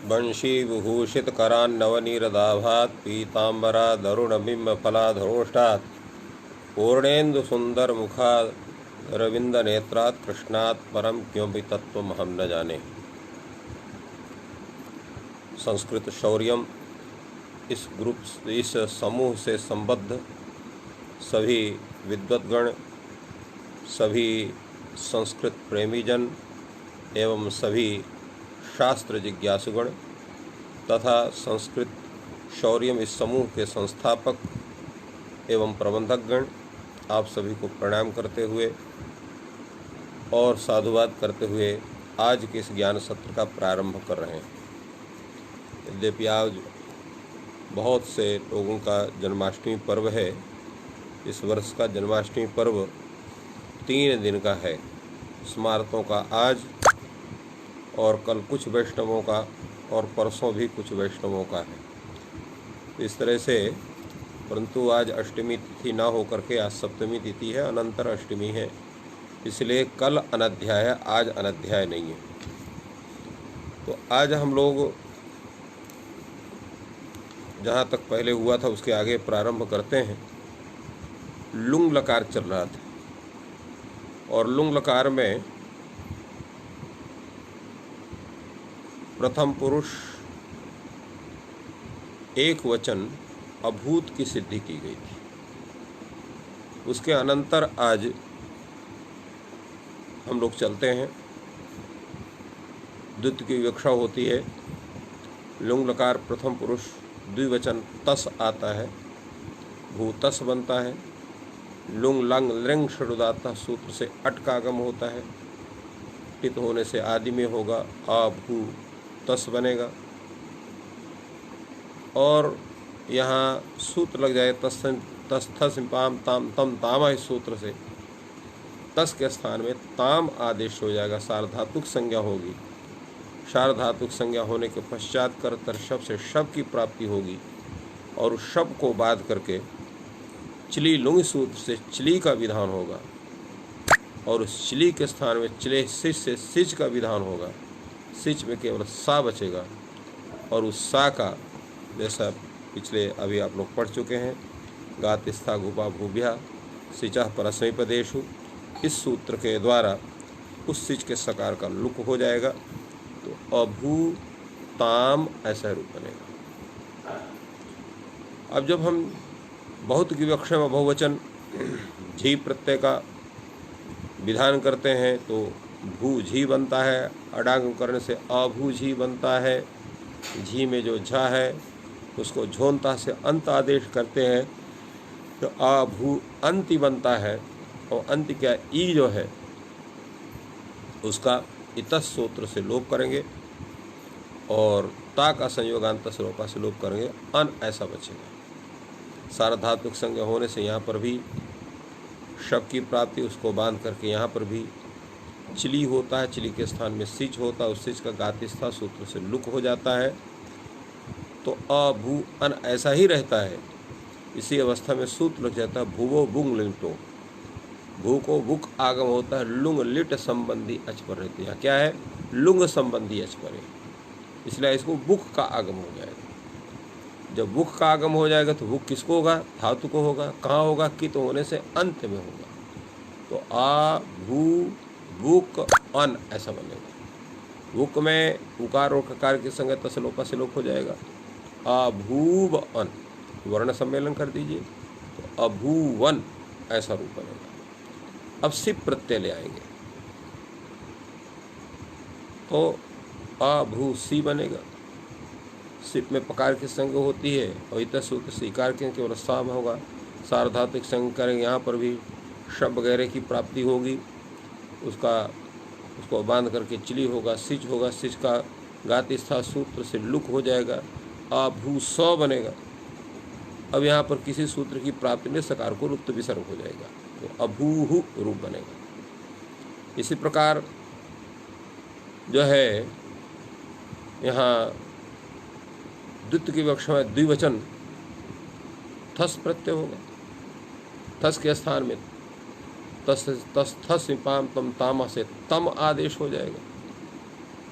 वंशीविभूषितकरान्नवनीरदाभात् पीताम्बरादरुणबिम्बफलाधरोष्टात् पूर्णेन्दुसुन्दरमुखारविन्दनेत्रात् कृष्णात् परं किमपि तत्त्वमहं न जाने। संस्कृत शौर्यम इस समूह से संबद्ध सभी विद्वद्गण, सभी संस्कृत प्रेमीजन एवं सभी शास्त्र जिज्ञासुगण तथा संस्कृत शौर्यम इस समूह के संस्थापक एवं प्रबंधकगण, आप सभी को प्रणाम करते हुए और साधुवाद करते हुए आज के इस ज्ञान सत्र का प्रारंभ कर रहे हैं। यद्यपि आज बहुत से लोगों का जन्माष्टमी पर्व है। इस वर्ष का जन्माष्टमी पर्व 3 दिन का है। स्मारकों का आज और कल कुछ वैष्णवों का और परसों भी कुछ वैष्णवों का है। इस तरह से, परंतु आज अष्टमी तिथि ना होकर के आज सप्तमी तिथि है, अनंतर अष्टमी है, इसलिए कल अनध्याय है, आज अनध्याय नहीं है। तो आज हम लोग जहाँ तक पहले हुआ था उसके आगे प्रारंभ करते हैं। लुंग लकार चल रहा था और लुंग लकार में प्रथम पुरुष एक वचन अभूत की सिद्धि की गई थी। उसके अनंतर आज हम लोग चलते हैं। द्वित्व की विवक्षा होती है। लुंग लकार प्रथम पुरुष द्विवचन तस आता है, भूतस बनता है। लुंग लंग लिंग षडुदात्ता सूत्र से अट का आगम होता है। टित होने से आदि में होगा, आ भू तस बनेगा। और यहाँ सूत्र लग जाए तस थस पाम ताम तम तामा। इस सूत्र से तस के स्थान में ताम आदेश हो जाएगा, सार्वधातुक संज्ञा होगी। सार्वधातुक संज्ञा होने के पश्चात कर्तर शब्द से शब्द की प्राप्ति होगी और उस शब्द को बाध करके चिली लुंग सूत्र से चिली का विधान होगा और उस चिली के स्थान में चिले सिच से सिच का विधान होगा। सिच में केवल सा बचेगा और उस सा का, जैसा पिछले अभी आप लोग पढ़ चुके हैं, गातिस्था गुपा भूभ्या सिचा परस्मैपदेशु, इस सूत्र के द्वारा उस सिच के सकार का लुक हो जाएगा तो अभू ताम ऐसा रूप बनेगा। अब जब हम बहुत की विवक्षा में बहुवचन झी प्रत्यय का विधान करते हैं तो भू झी बनता है। अडागम करने से अभू झी बनता है। झी में जो झा है उसको झोंता से अंत आदेश करते हैं तो अभू अंति बनता है। और अंत क्या, ई जो है उसका इतस सूत्र से लोप करेंगे और ता का संयोगांत स्वरूपा से लोप करेंगे, अन ऐसा बचेगा। सार्वधातुक संज्ञा होने से यहाँ पर भी शब्द की प्राप्ति, उसको बांध करके यहाँ पर भी चिली होता है। चिली के स्थान में सिच होता है, उस सिच का गातिस्था सूत्र से लुक हो जाता है तो अभू अन ऐसा ही रहता है। इसी अवस्था में सूत्र लग जाता है भूवो बुंग लिंटो। भू को बुक आगम होता है, लुंग लिट संबंधी अच पर रहती है। क्या है, लुंग संबंधी अच पर है, इसलिए इसको बुक का आगम हो जाएगा। जब बुक का आगम हो जाएगा तो बुक किसको होगा, धातु को होगा। कहाँ होगा, कित होने से अंत में होगा तो आ भू बुक अन ऐसा बनेगा। बुक में उकार और ककार के संग तसलोपा से लोप हो जाएगा। अभूव अन, वर्ण सम्मेलन कर दीजिए तो अभूवन ऐसा रूप बनेगा। अब सिप प्रत्यय ले आएंगे तो अभू सी बनेगा। सिप में पकार की संज्ञा होती है और इतर सूत्र से इकार के केवल साम होगा। सार्वधातुक संज्ञा करेंगे, यहाँ पर भी शब्द वगैरह की प्राप्ति होगी। उसको बांध करके चिली होगा, सिच होगा। सिच का गातिस्था सूत्र से लुक हो जाएगा, अभू स बनेगा। अब यहाँ पर किसी सूत्र की प्राप्ति में सकार को लुप्त विसर्ग हो जाएगा तो अभूहु रूप बनेगा। इसी प्रकार जो है यहाँ द्वित्व की विवक्षा में द्विवचन थस प्रत्यय होगा। थस के स्थान में तस तस थस पाम तम तामा से तम आदेश हो जाएगा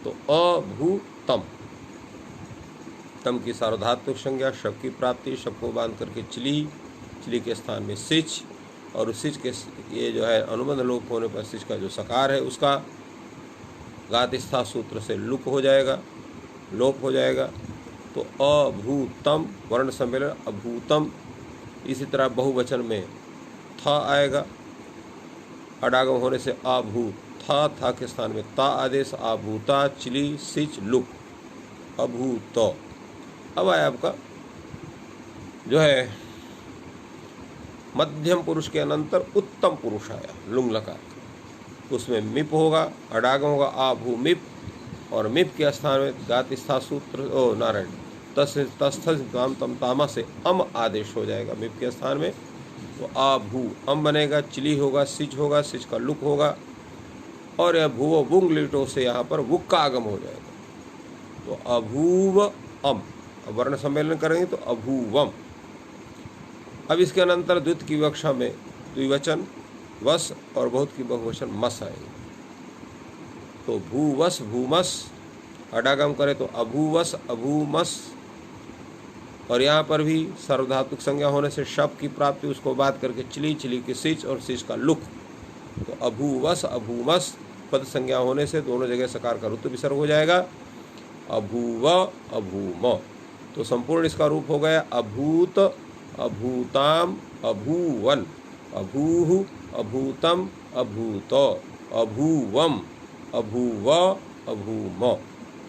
तो अभूतम। तम की सार्वधातुक संज्ञा, शब की प्राप्ति, शब को बांध करके चिली, चिली के स्थान में सिच, और सिच के ये जो है अनुबंध लोप होने पर सिच का जो सकार है उसका गातिस्था सूत्र से लुप हो जाएगा, लोप हो जाएगा। तो अभूतम वर्ण सम्मेलन अभूतम। इसी तरह बहुवचन में थ आएगा, अडागम होने से अभूत, था के स्थान में ता आदेश, अभूता, चिली, सिच, लुप, अभूत। अब आया आपका जो है मध्यम पुरुष के अनंतर उत्तम पुरुष आया लुंग लकार, उसमें मिप होगा, अडागम होगा आभू मिप, और मिप के स्थान में गातिस्था सूत्र ओ नारायण तस्थम तम तामा से अम आदेश हो जाएगा मिप के स्थान में, तो आभू अम बनेगा, चिली होगा, सिच होगा, सिच का लुक होगा, और यह भूव बुंग लिटो से यहाँ पर वुक का आगम हो जाएगा, तो अभूव अम। वर्ण सम्मेलन करेंगे तो अभूवम। अब इसके अनंतर द्वित की विवक्षा में द्विवचन वस और बहुत की बहुवचन मस आएगी, तो भूवस भूमस, अडागम करे तो अभूवस अभूमस, और यहाँ पर भी सर्वधातुक संज्ञा होने से शब की प्राप्ति, उसको बात करके चिली, चिली की सिच और सिच का लुक, तो अभूवस अभूमस। पद संज्ञा होने से दोनों जगह सकार का ऋतु विसर्ग हो जाएगा, अभूव अभूम। तो संपूर्ण इसका रूप हो गया अभूत अभूताम अभूवन, अभूः अभूतम अभूत, अभूवम अभूव अभूम।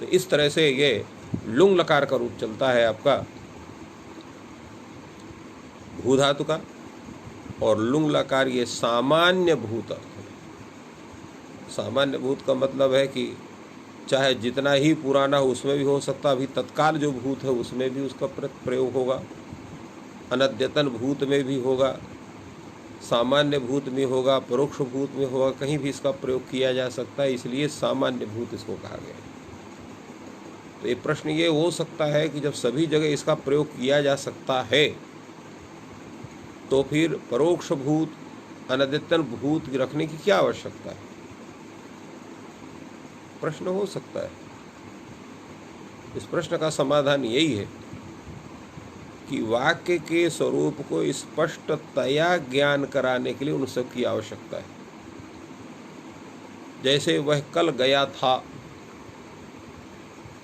तो इस तरह से ये लुंग लकार का रूप चलता है आपका भू धातु का, और लुंग लकार ये सामान्य भूत अर्थ है। सामान्य भूत का मतलब है कि चाहे जितना ही पुराना हो उसमें भी हो सकता, अभी तत्काल जो भूत है उसमें भी उसका प्रयोग होगा, अनद्यतन भूत में भी होगा, सामान्य भूत में होगा, परोक्ष भूत में होगा, कहीं भी इसका प्रयोग किया जा सकता है, इसलिए सामान्य भूत इसको कहा गया है। तो ये प्रश्न ये हो सकता है कि जब सभी जगह इसका प्रयोग किया जा सकता है तो फिर परोक्ष भूत अनद्यतन भूत रखने की क्या आवश्यकता है, प्रश्न हो सकता है। इस प्रश्न का समाधान यही है कि वाक्य के स्वरूप को स्पष्टतया ज्ञान कराने के लिए उन सब की आवश्यकता है। जैसे वह कल गया था,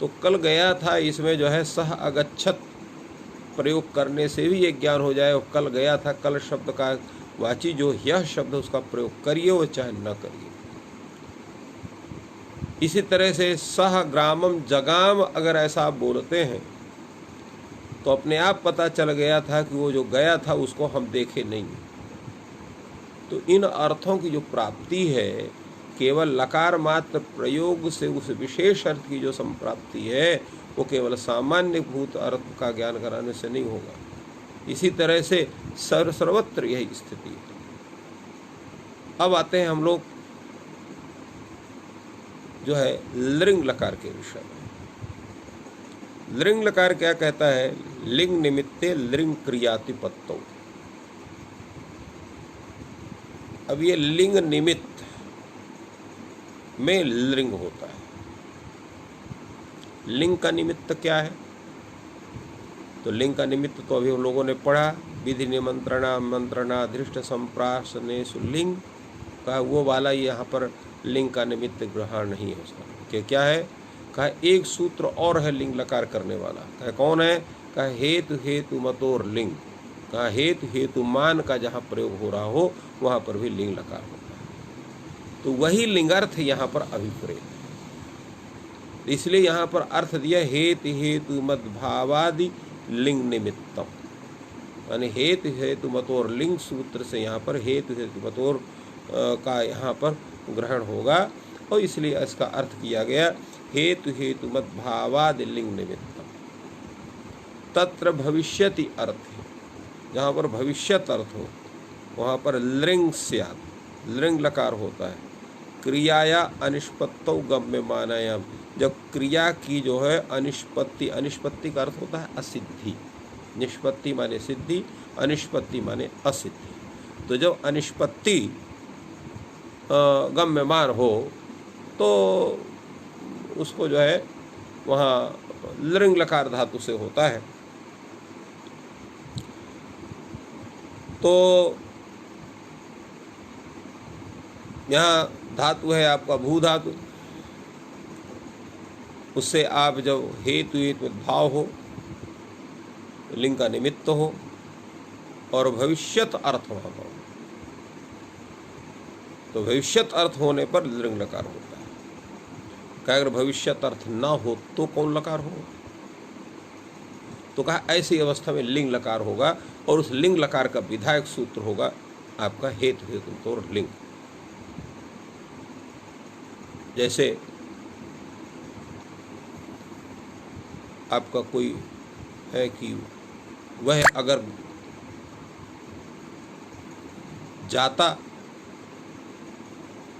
तो कल गया था इसमें जो है सह अगच्छत प्रयोग करने से भी ये ज्ञान हो जाए, और कल गया था कल शब्द का वाची जो यह शब्द उसका प्रयोग करिए वो चाहे न करिए। इसी तरह से सह ग्रामम जगाम अगर ऐसा आप बोलते हैं तो अपने आप पता चल गया था कि वो जो गया था उसको हम देखे नहीं। तो इन अर्थों की जो प्राप्ति है केवल लकार मात्र प्रयोग से उस विशेष अर्थ की जो संप्राप्ति है वो केवल सामान्य भूत अर्थ का ज्ञान कराने से नहीं होगा। इसी तरह से सर्वत्र यही स्थिति है। अब आते हैं हम लोग जो है लृंग लकार के विषय में। लृंग लकार क्या कहता है, लिंग निमित्ते लृंग क्रियातिपत्तो। अब ये लिंग निमित्त में लृंग होता है। लिंग का निमित्त क्या है, तो लिंग का निमित्त तो अभी हम लोगों ने पढ़ा, विधि निमंत्रणा मंत्रणा धृष्ट संप्रासनेषु लिंग का वो वाला। यहाँ पर लिंग का निमित्त ग्रहण नहीं है उसका। क्या है, कहा एक सूत्र और है लिंग लकार करने वाला। कहा कौन है, कहा हेतु हेतु मतोर लिंग। कहा हेतु हेतु मान का जहाँ प्रयोग हो रहा हो वहाँ पर भी लिंग लकार होता है। तो वही लिंगार्थ यहाँ पर अभिप्रेत है, इसलिए यहाँ पर अर्थ दिया हेतु हेतु मत भावादि लिंग निमित्तम, यानी हेतु हेतु मतोर लिंग सूत्र से यहाँ पर हेतु हेतु मतोर का यहाँ पर ग्रहण होगा, और इसलिए इसका अर्थ किया गया हेतु हेतु मत भावादि लिंग निमित्तम। तत्र भविष्यति अर्थ है, जहाँ पर भविष्यत अर्थ हो वहाँ पर लृंग स्यात्, लृंग लकार होता है। क्रियाया अनिष्पत्तौ गम्यमानायाम, जब क्रिया की जो है अनिष्पत्ति, अनिष्पत्ति का अर्थ होता है असिद्धि, निष्पत्ति माने सिद्धि, अनिष्पत्ति माने असिद्धि। तो जब अनिष्पत्ति गम्यमान हो तो उसको जो है वहाँ लृंग लकार धातु से होता है। तो यहाँ धातु है आपका भू धातु, उससे आप जब हेतु हेतु भाव हो, लिंग का निमित्त हो और भविष्यत अर्थ वहाँ पर, तो भविष्यत अर्थ होने पर लिंग लकार होता है। क्या अगर भविष्यत अर्थ ना हो तो कौन लकार हो? तो कहा ऐसी अवस्था में लिंग लकार होगा और उस लिंग लकार का विधायक सूत्र होगा आपका हेतु हेतु और लिंग। जैसे आपका कोई है कि वह अगर जाता,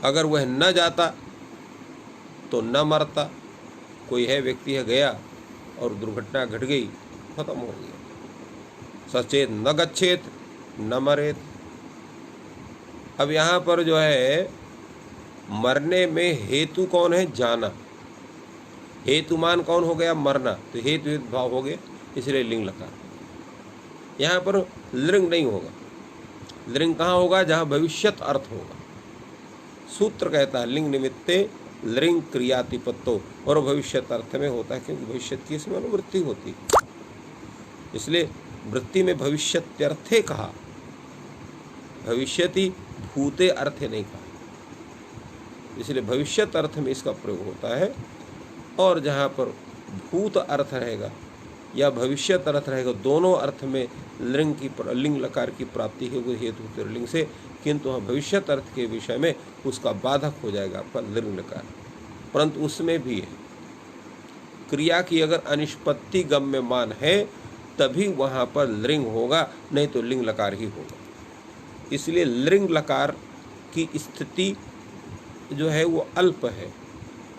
अगर वह न जाता तो न मरता। कोई है व्यक्ति है गया और दुर्घटना घट गई, खत्म हो गया। सचेत न गच्छेत न मरेत। अब यहाँ पर जो है मरने में हेतु कौन है? जाना। हेतुमान कौन हो गया? मरना। तो हेतु भाव हो गया, इसलिए लिंग लकार। यहाँ पर लिंग नहीं होगा। लिंग कहाँ होगा? जहाँ भविष्यत अर्थ होगा। सूत्र कहता है लिंग निमित्ते लिंग क्रियातिपत्तो, और भविष्यत अर्थ में होता है क्योंकि भविष्यत की इसमें अनुवृत्ति होती है, इसलिए वृत्ति में भविष्यत्यर्थे कहा, भविष्यति भूते अर्थे नहीं कहा। इसलिए भविष्यत अर्थ में इसका प्रयोग होता है। और जहाँ पर भूत अर्थ रहेगा या भविष्यत अर्थ रहेगा, दोनों अर्थ में लिंग लकार की प्राप्ति होगी हेतु लिंग से, किंतु वहाँ भविष्यत अर्थ के विषय में उसका बाधक हो जाएगा आपका लिंग लकार। परंतु उसमें भी है क्रिया की अगर अनिष्पत्ति गम्यमान है तभी वहाँ पर लिंग होगा, नहीं तो लिंग लकार ही होगा। इसलिए लिंग लकार की स्थिति जो है वो अल्प है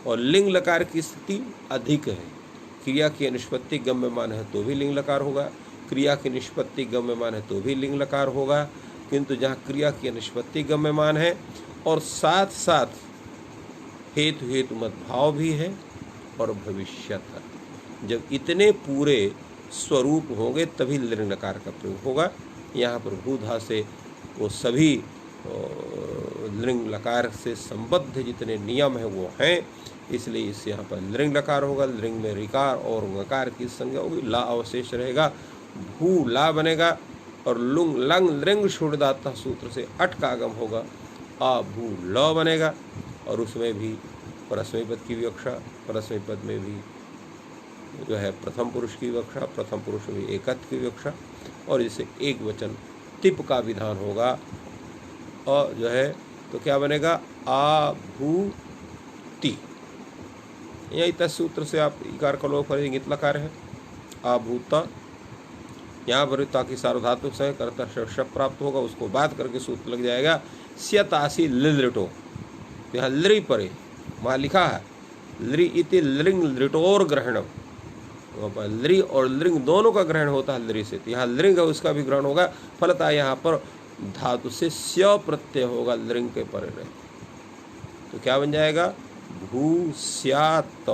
और लिंग लकार की स्थिति अधिक है। क्रिया की निष्पत्ति गम्यमान है तो भी लिंग लकार होगा, क्रिया की निष्पत्ति गम्यमान है तो भी लिंग लकार होगा। किंतु जहाँ क्रिया की निष्पत्ति गम्यमान है और साथ साथ हेतु हेतु मत भाव भी है और भविष्यत, जब इतने पूरे स्वरूप होंगे तभी लिंग लकार का प्रयोग होगा। यहाँ पर भूधा से वो सभी लिंग लकार से संबद्ध जितने नियम हैं वो हैं, इसलिए इससे यहाँ पर लिंग लकार होगा। लिंग में ऋकार और ङकार की संज्ञा होगी, ला अवशेष रहेगा, भू ला बनेगा और लुंग लंग लिंग शुद्धदाता सूत्र से अट का आगम होगा, आ भू ल बनेगा और उसमें भी परस्मै पद की विवक्षा, परस्मै पद में भी जो है प्रथम पुरुष की विवक्षा, प्रथम पुरुष में भी एकत्व की विवक्षा और जिसे एक वचन तिप का विधान होगा और जो है तो क्या बनेगा? आभूति। यही तत्सूत्र से आप इकार का लोप करेंगे, इंगित लकार है आभूता। यहाँ पर ताकि सार्वधातुक से कर्ता शब्द प्राप्त होगा, उसको बात करके सूत्र लग जाएगा स्यतासी लिटो। यहाँ लृ परे वहाँ लिखा है लृ इति लिंग लिटोर ग्रहणम, लृ और लिंग दोनों का ग्रहण होता है लृ से, तो यहाँ लिंग है उसका भी ग्रहण होगा। फलतः यहाँ पर धातु से स्य प्रत्यय होगा लिंग के परे रहे, तो क्या बन जाएगा? भूस्यात,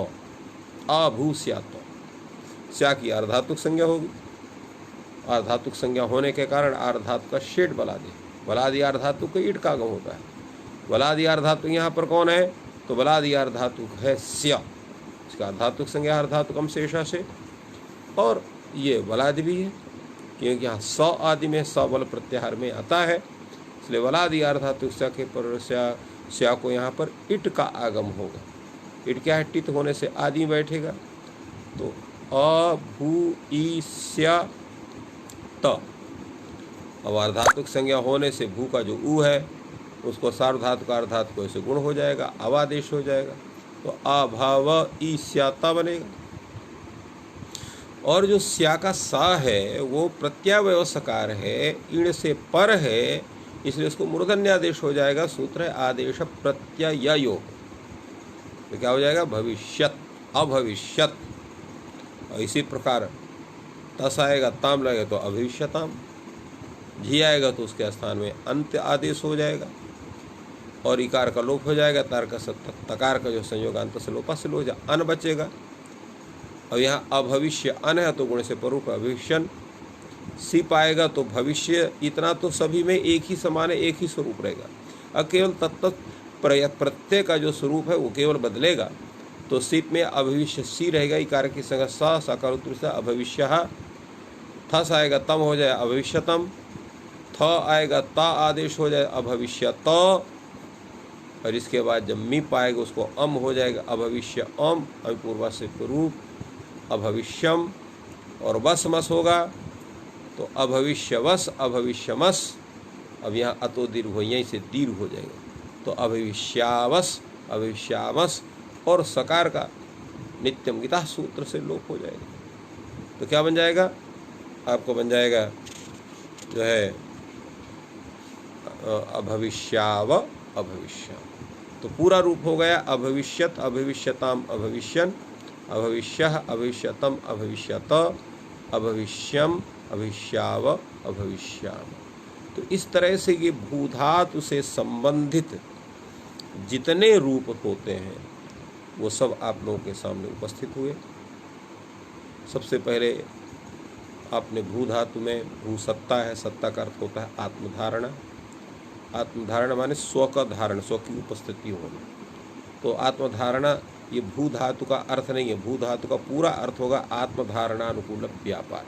अभूस्यात। स्या की अर्धातुक संज्ञा होगी, अर्धातुक संज्ञा होने के कारण अर्धातु का शेड बलादि, बलादि अर्धातु का ईट का आगम होता है। बलादि अर्धातु यहाँ पर कौन है? तो बलादि अर्धातुक है स्या, इसका अर्धातुक संज्ञा अर्धातुकम शेषा से, और ये बलादि भी है क्योंकि यहाँ स आदि में स बल प्रत्याहार में आता है, इसलिए बलादि अर्धातुक स्या के पर स्या को यहाँ पर इट का आगम होगा। इट क्या है? टित होने से आदि बैठेगा, तो अभू ई स्या त। अब अर्धातुक संज्ञा होने से भू का जो ऊ है उसको सार्वधातुक का अर्धातुक को ऐसे गुण हो जाएगा, अवादेश हो जाएगा, तो अभाव ई स्याता बनेगा। और जो स्या का सा है वो प्रत्यावय सकार है, ईण से पर है, इसलिए उसको मूर्धन्यादेश हो जाएगा। सूत्र है आदेश प्रत्ययो, तो क्या हो जाएगा? भविष्यत, अभविष्यत। और इसी प्रकार तस आएगा, ताम लगेगा तो अभविष्यताम, झी आएगा तो उसके स्थान में अंत्य आदेश हो जाएगा और इकार का लोप हो जाएगा। तार का तकार का जो संयोग अंत से लोपा से हो जाए, अन बचेगा। और यहाँ अभविष्य अन है तो गुण से परूप अभविष्यन, सिप आएगा तो भविष्य, इतना तो सभी में एक ही समान है, एक ही स्वरूप रहेगा। अब केवल तत्त प्रत्यय का जो स्वरूप है वो केवल बदलेगा, तो सिप में अभविष्य सी रहेगा, इकार की संग स, सकार उत्तर से अभविष्य, थस आएगा तम हो जाए अभविष्यतम, थ आएगा ता आदेश हो जाए अभविष्यत, और इसके बाद जब मी पाएगा उसको अम हो जाएगा अभविष्य अम, पूर्वा से रूप अभविष्यम, और वस मस होगा तो अभविष्यवस अभविष्यमस। अब यहाँ अतो दीर्घ हो, यहीं से दीर्घ हो जाएगा, तो अभविष्यावस अभविष्यामस, और सकार का नित्यम गीता सूत्र से लोप हो जाएगा। तो क्या बन जाएगा, आपको बन जाएगा जो है अभविष्याव अभविष्याम, तो पूरा रूप हो गया अभविष्यत अभविष्यताम अभविष्यन, अभविष्यः अभविष्यतम अभविष्यत, अभविष्यम अभविष्याव अभविष्याम। तो इस तरह से ये भूधातु से संबंधित जितने रूप होते हैं वो सब आप लोगों के सामने उपस्थित हुए। सबसे पहले आपने भू धातु में भू सत्ता है, सत्ता का अर्थ होता है आत्मधारणा। आत्मधारणा माने स्व का धारण, स्व की उपस्थिति होना। तो आत्मधारणा ये भू धातु का अर्थ नहीं है, भू धातु का पूरा अर्थ होगा आत्मधारणा अनुकूल व्यापार।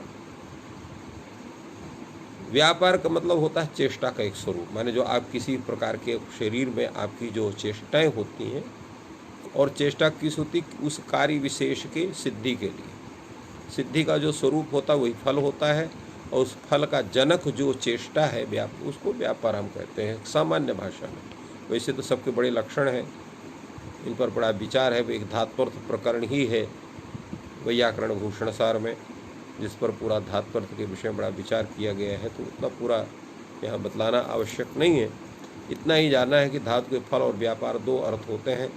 व्यापार का मतलब होता है चेष्टा का एक स्वरूप, माने जो आप किसी प्रकार के शरीर में आपकी जो चेष्टाएं होती हैं, और चेष्टा किस होती, उस कार्य विशेष के सिद्धि के लिए। सिद्धि का जो स्वरूप होता है वही फल होता है, और उस फल का जनक जो चेष्टा है उसको व्यापार हम कहते हैं सामान्य भाषा में। वैसे तो सबके बड़े लक्षण हैं, इन पर बड़ा विचार है। एक धात्वर्थ प्रकरण ही है वैयाकरण भूषण सार में, जिस पर पूरा धात्वर्थ के विषय में बड़ा विचार किया गया है, तो उतना पूरा यहाँ बतलाना आवश्यक नहीं है। इतना ही जानना है कि धातु के फल और व्यापार दो अर्थ होते हैं।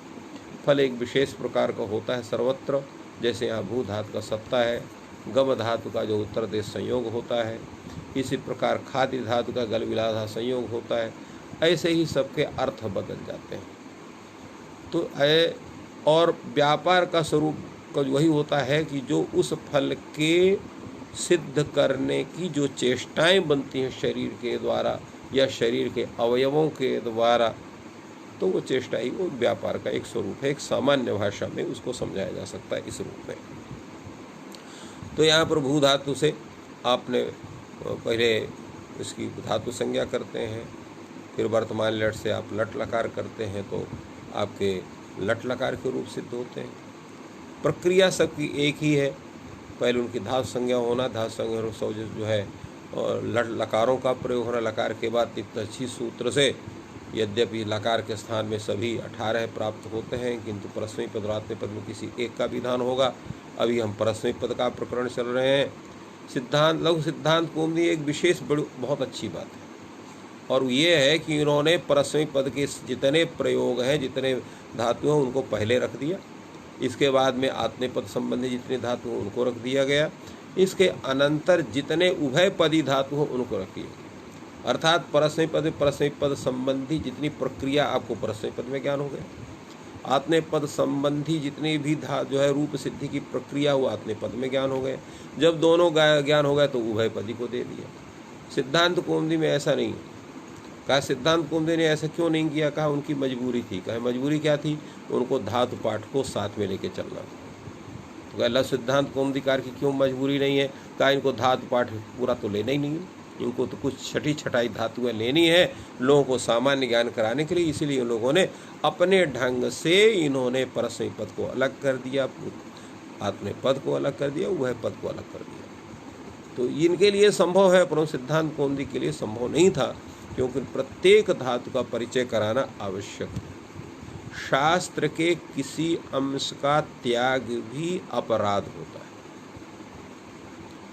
फल एक विशेष प्रकार का होता है सर्वत्र, जैसे यहाँ भू धातु का सत्ता है, गम धातु का जो उत्तर देश संयोग होता है, इसी प्रकार खाद्य धातु का गल विलाधा संयोग होता है। ऐसे ही सबके अर्थ बदल जाते हैं। तो और व्यापार का स्वरूप का वही होता है कि जो उस फल के सिद्ध करने की जो चेष्टाएं बनती हैं शरीर के द्वारा या शरीर के अवयवों के द्वारा, तो वो चेष्टा ही वो व्यापार का एक स्वरूप है। एक सामान्य भाषा में उसको समझाया जा सकता है इस रूप में। तो यहाँ पर भू धातु से आपने पहले इसकी धातु संज्ञा करते हैं, फिर वर्तमान लट से आप लट लकार करते हैं, तो आपके लट लकार के रूप सिद्ध होते हैं। प्रक्रिया सबकी एक ही है, पहले उनकी धातु संज्ञा होना, धातु संज्ञा जो है और लट लकारों का प्रयोग होना, लकार के बाद तिप्तच्छी सूत्र से, यद्यपि लकार के स्थान में सभी 18 प्राप्त होते हैं, किंतु परस्मयी पद और आत्मनेपद पद में किसी एक का विधान होगा। अभी हम परस्मयी पद का प्रकरण चल रहे हैं। सिद्धांत लघु सिद्धांत कौमुदी एक विशेष बड़ी बहुत अच्छी बात है, और ये है कि इन्होंने परस्मयी पद के जितने प्रयोग हैं, जितने धातु हैं, उनको पहले रख दिया। इसके बाद में आत्मनेपद संबंधी जितने धातु हैं उनको रख दिया गया। इसके अनंतर जितने उभय पदी धातु हैं उनको रख दिया, अर्थात परस्मयी पद में परस्मयी पद संबंधी जितनी प्रक्रिया आपको परस्मयी पद में ज्ञान हो गया, आत्मनेपद संबंधी जितनी भी जो है रूप सिद्धि की प्रक्रिया वो आत्मनेपद में ज्ञान हो गए। जब दोनों ज्ञान हो गए तो उभय पदी को दे दिया। सिद्धांत कौमुदी में ऐसा नहीं है। कहा सिद्धांत कौमुदी ने ऐसा क्यों नहीं किया, कहा उनकी मजबूरी थी। कहा मजबूरी क्या थी, उनको धातु पाठ को साथ में लेके चलना। तो कहा सिद्धांत कौमुदीकार की क्यों मजबूरी नहीं है, कहा इनको धातु पाठ पूरा तो लेना ही नहीं है, इनको तो कुछ छठी छटाई धातुएं लेनी है लोगों को सामान्य ज्ञान कराने के लिए। इसीलिए लोगों ने अपने ढंग से इन्होंने परस्मयी पद को अलग कर दिया, आत्मनेपद को अलग कर दिया, उभय पद को अलग कर दिया। तो इनके लिए संभव है, परंतु सिद्धांत कौमुदी के लिए संभव नहीं था, क्योंकि प्रत्येक धातु का परिचय कराना आवश्यक है। शास्त्र के किसी अंश का त्याग भी अपराध होता है,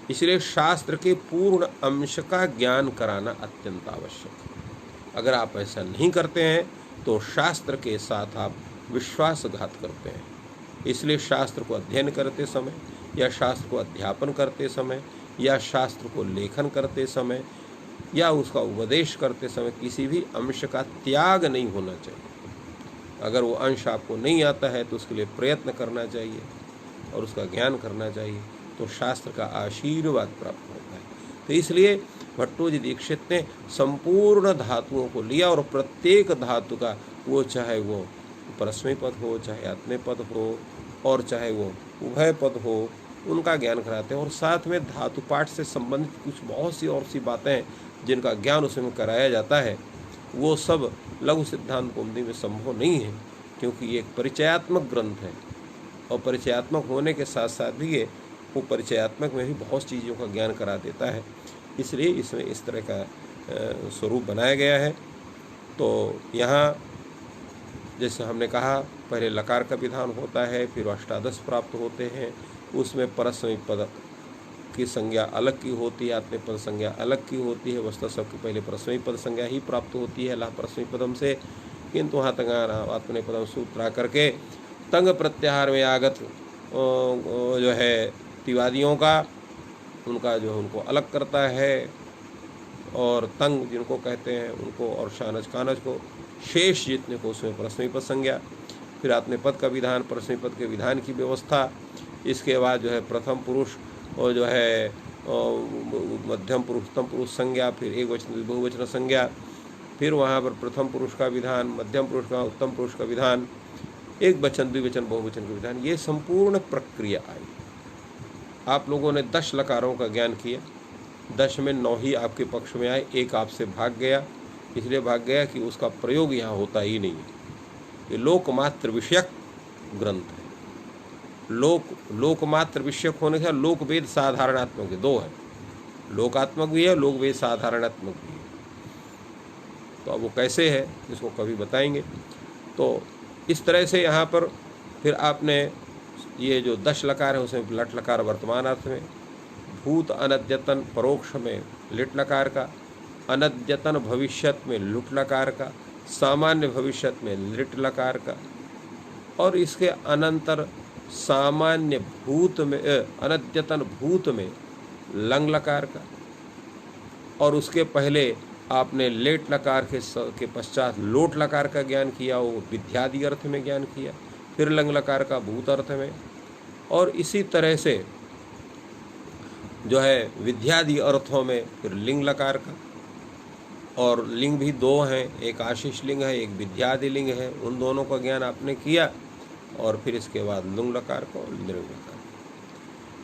इसलिए शास्त्र के पूर्ण अंश का ज्ञान कराना अत्यंत आवश्यक है। अगर आप ऐसा नहीं करते हैं तो शास्त्र के साथ आप विश्वासघात करते हैं। इसलिए शास्त्र को अध्ययन करते समय या शास्त्र को अध्यापन करते समय या शास्त्र को लेखन करते समय या उसका उपदेश करते समय किसी भी अंश का त्याग नहीं होना चाहिए। अगर वो अंश आपको नहीं आता है तो उसके लिए प्रयत्न करना चाहिए, और उसका ज्ञान करना चाहिए, तो शास्त्र का आशीर्वाद प्राप्त होता है। तो इसलिए भट्टोजी दीक्षित ने संपूर्ण धातुओं को लिया और प्रत्येक धातु का, वो चाहे वो परस्मै पद हो, चाहे आत्मे पद हो, और चाहे वो उभय पद हो, उनका ज्ञान कराते हैं। और साथ में धातु पाठ से संबंधित कुछ बहुत सी और सी बातें हैं जिनका ज्ञान उसमें कराया जाता है, वो सब लघु सिद्धांत कौमुदी में संभव नहीं है, क्योंकि ये एक परिचयात्मक ग्रंथ है। और परिचयात्मक होने के साथ साथ भी ये वो परिचयात्मक में भी बहुत चीज़ों का ज्ञान करा देता है, इसलिए इसमें इस तरह का स्वरूप बनाया गया है। तो यहाँ जैसे हमने कहा, पहले लकार का विधान होता है, फिर अष्टादश प्राप्त होते हैं, उसमें परस्मै पद की संज्ञा अलग की होती है, आत्मे पद संज्ञा अलग की होती है। वस्तु सबके पहले परस्मै पद संज्ञा ही प्राप्त होती है ला परस्मै पदम से, किंतु वहाँ तंग आत्मने पदम सूत्र करके तंग प्रत्याहार में आगत जो है तिवादियों का, उनका जो उनको अलग करता है, और तंग जिनको कहते हैं उनको, और शानज कानज को, शेष जितने को उसमें परस्मै पद संज्ञा, फिर आत्मे पद का विधान, परस्मै पद के विधान की व्यवस्था, इसके बाद जो है प्रथम पुरुष और जो है मध्यम पुरुष उत्तम पुरुष संज्ञा, फिर एक वचन बहुवचन संज्ञा, फिर वहाँ पर प्रथम पुरुष का विधान, मध्यम पुरुष का, उत्तम पुरुष का विधान, एक वचन द्विवचन बहुवचन का विधान, ये संपूर्ण प्रक्रिया आई। आप लोगों ने 10 लकारों का ज्ञान किया, 10 में 9 ही आपके पक्ष में आए, एक आपसे भाग गया। इसलिए भाग गया कि उसका प्रयोग यहाँ होता ही नहीं है। ये लोकमात्र विषयक ग्रंथ है। लोकमात्र विषयक होने से लोक वेद साधारणात्मक है, 2 है, लोकात्मक भी है, लोक वेद साधारणात्मक भी है। तो अब वो कैसे है इसको कभी बताएंगे। तो इस तरह से यहाँ पर फिर आपने ये जो 10 लकार है उसमें लट लकार वर्तमान अर्थ में, भूत अनद्यतन परोक्ष में लिट लकार का, अनद्यतन भविष्यत में लुट लकार का, सामान्य भविष्यत में लिट लकार का, और इसके अनंतर सामान्य भूत में अनद्यतन भूत में लंग लकार का, और उसके पहले आपने लेट लकार के पश्चात लोट लकार का ज्ञान किया, वो विद्यादि अर्थ में ज्ञान किया, फिर लंग लकार का भूत अर्थ में, और इसी तरह से जो है विद्यादि अर्थों में फिर लिंग लकार का, और लिंग भी 2 हैं, एक आशीष लिंग है, एक विद्यादि लिंग है, उन दोनों का ज्ञान आपने किया, और फिर इसके बाद लुंग लकार का और लिंग लकार।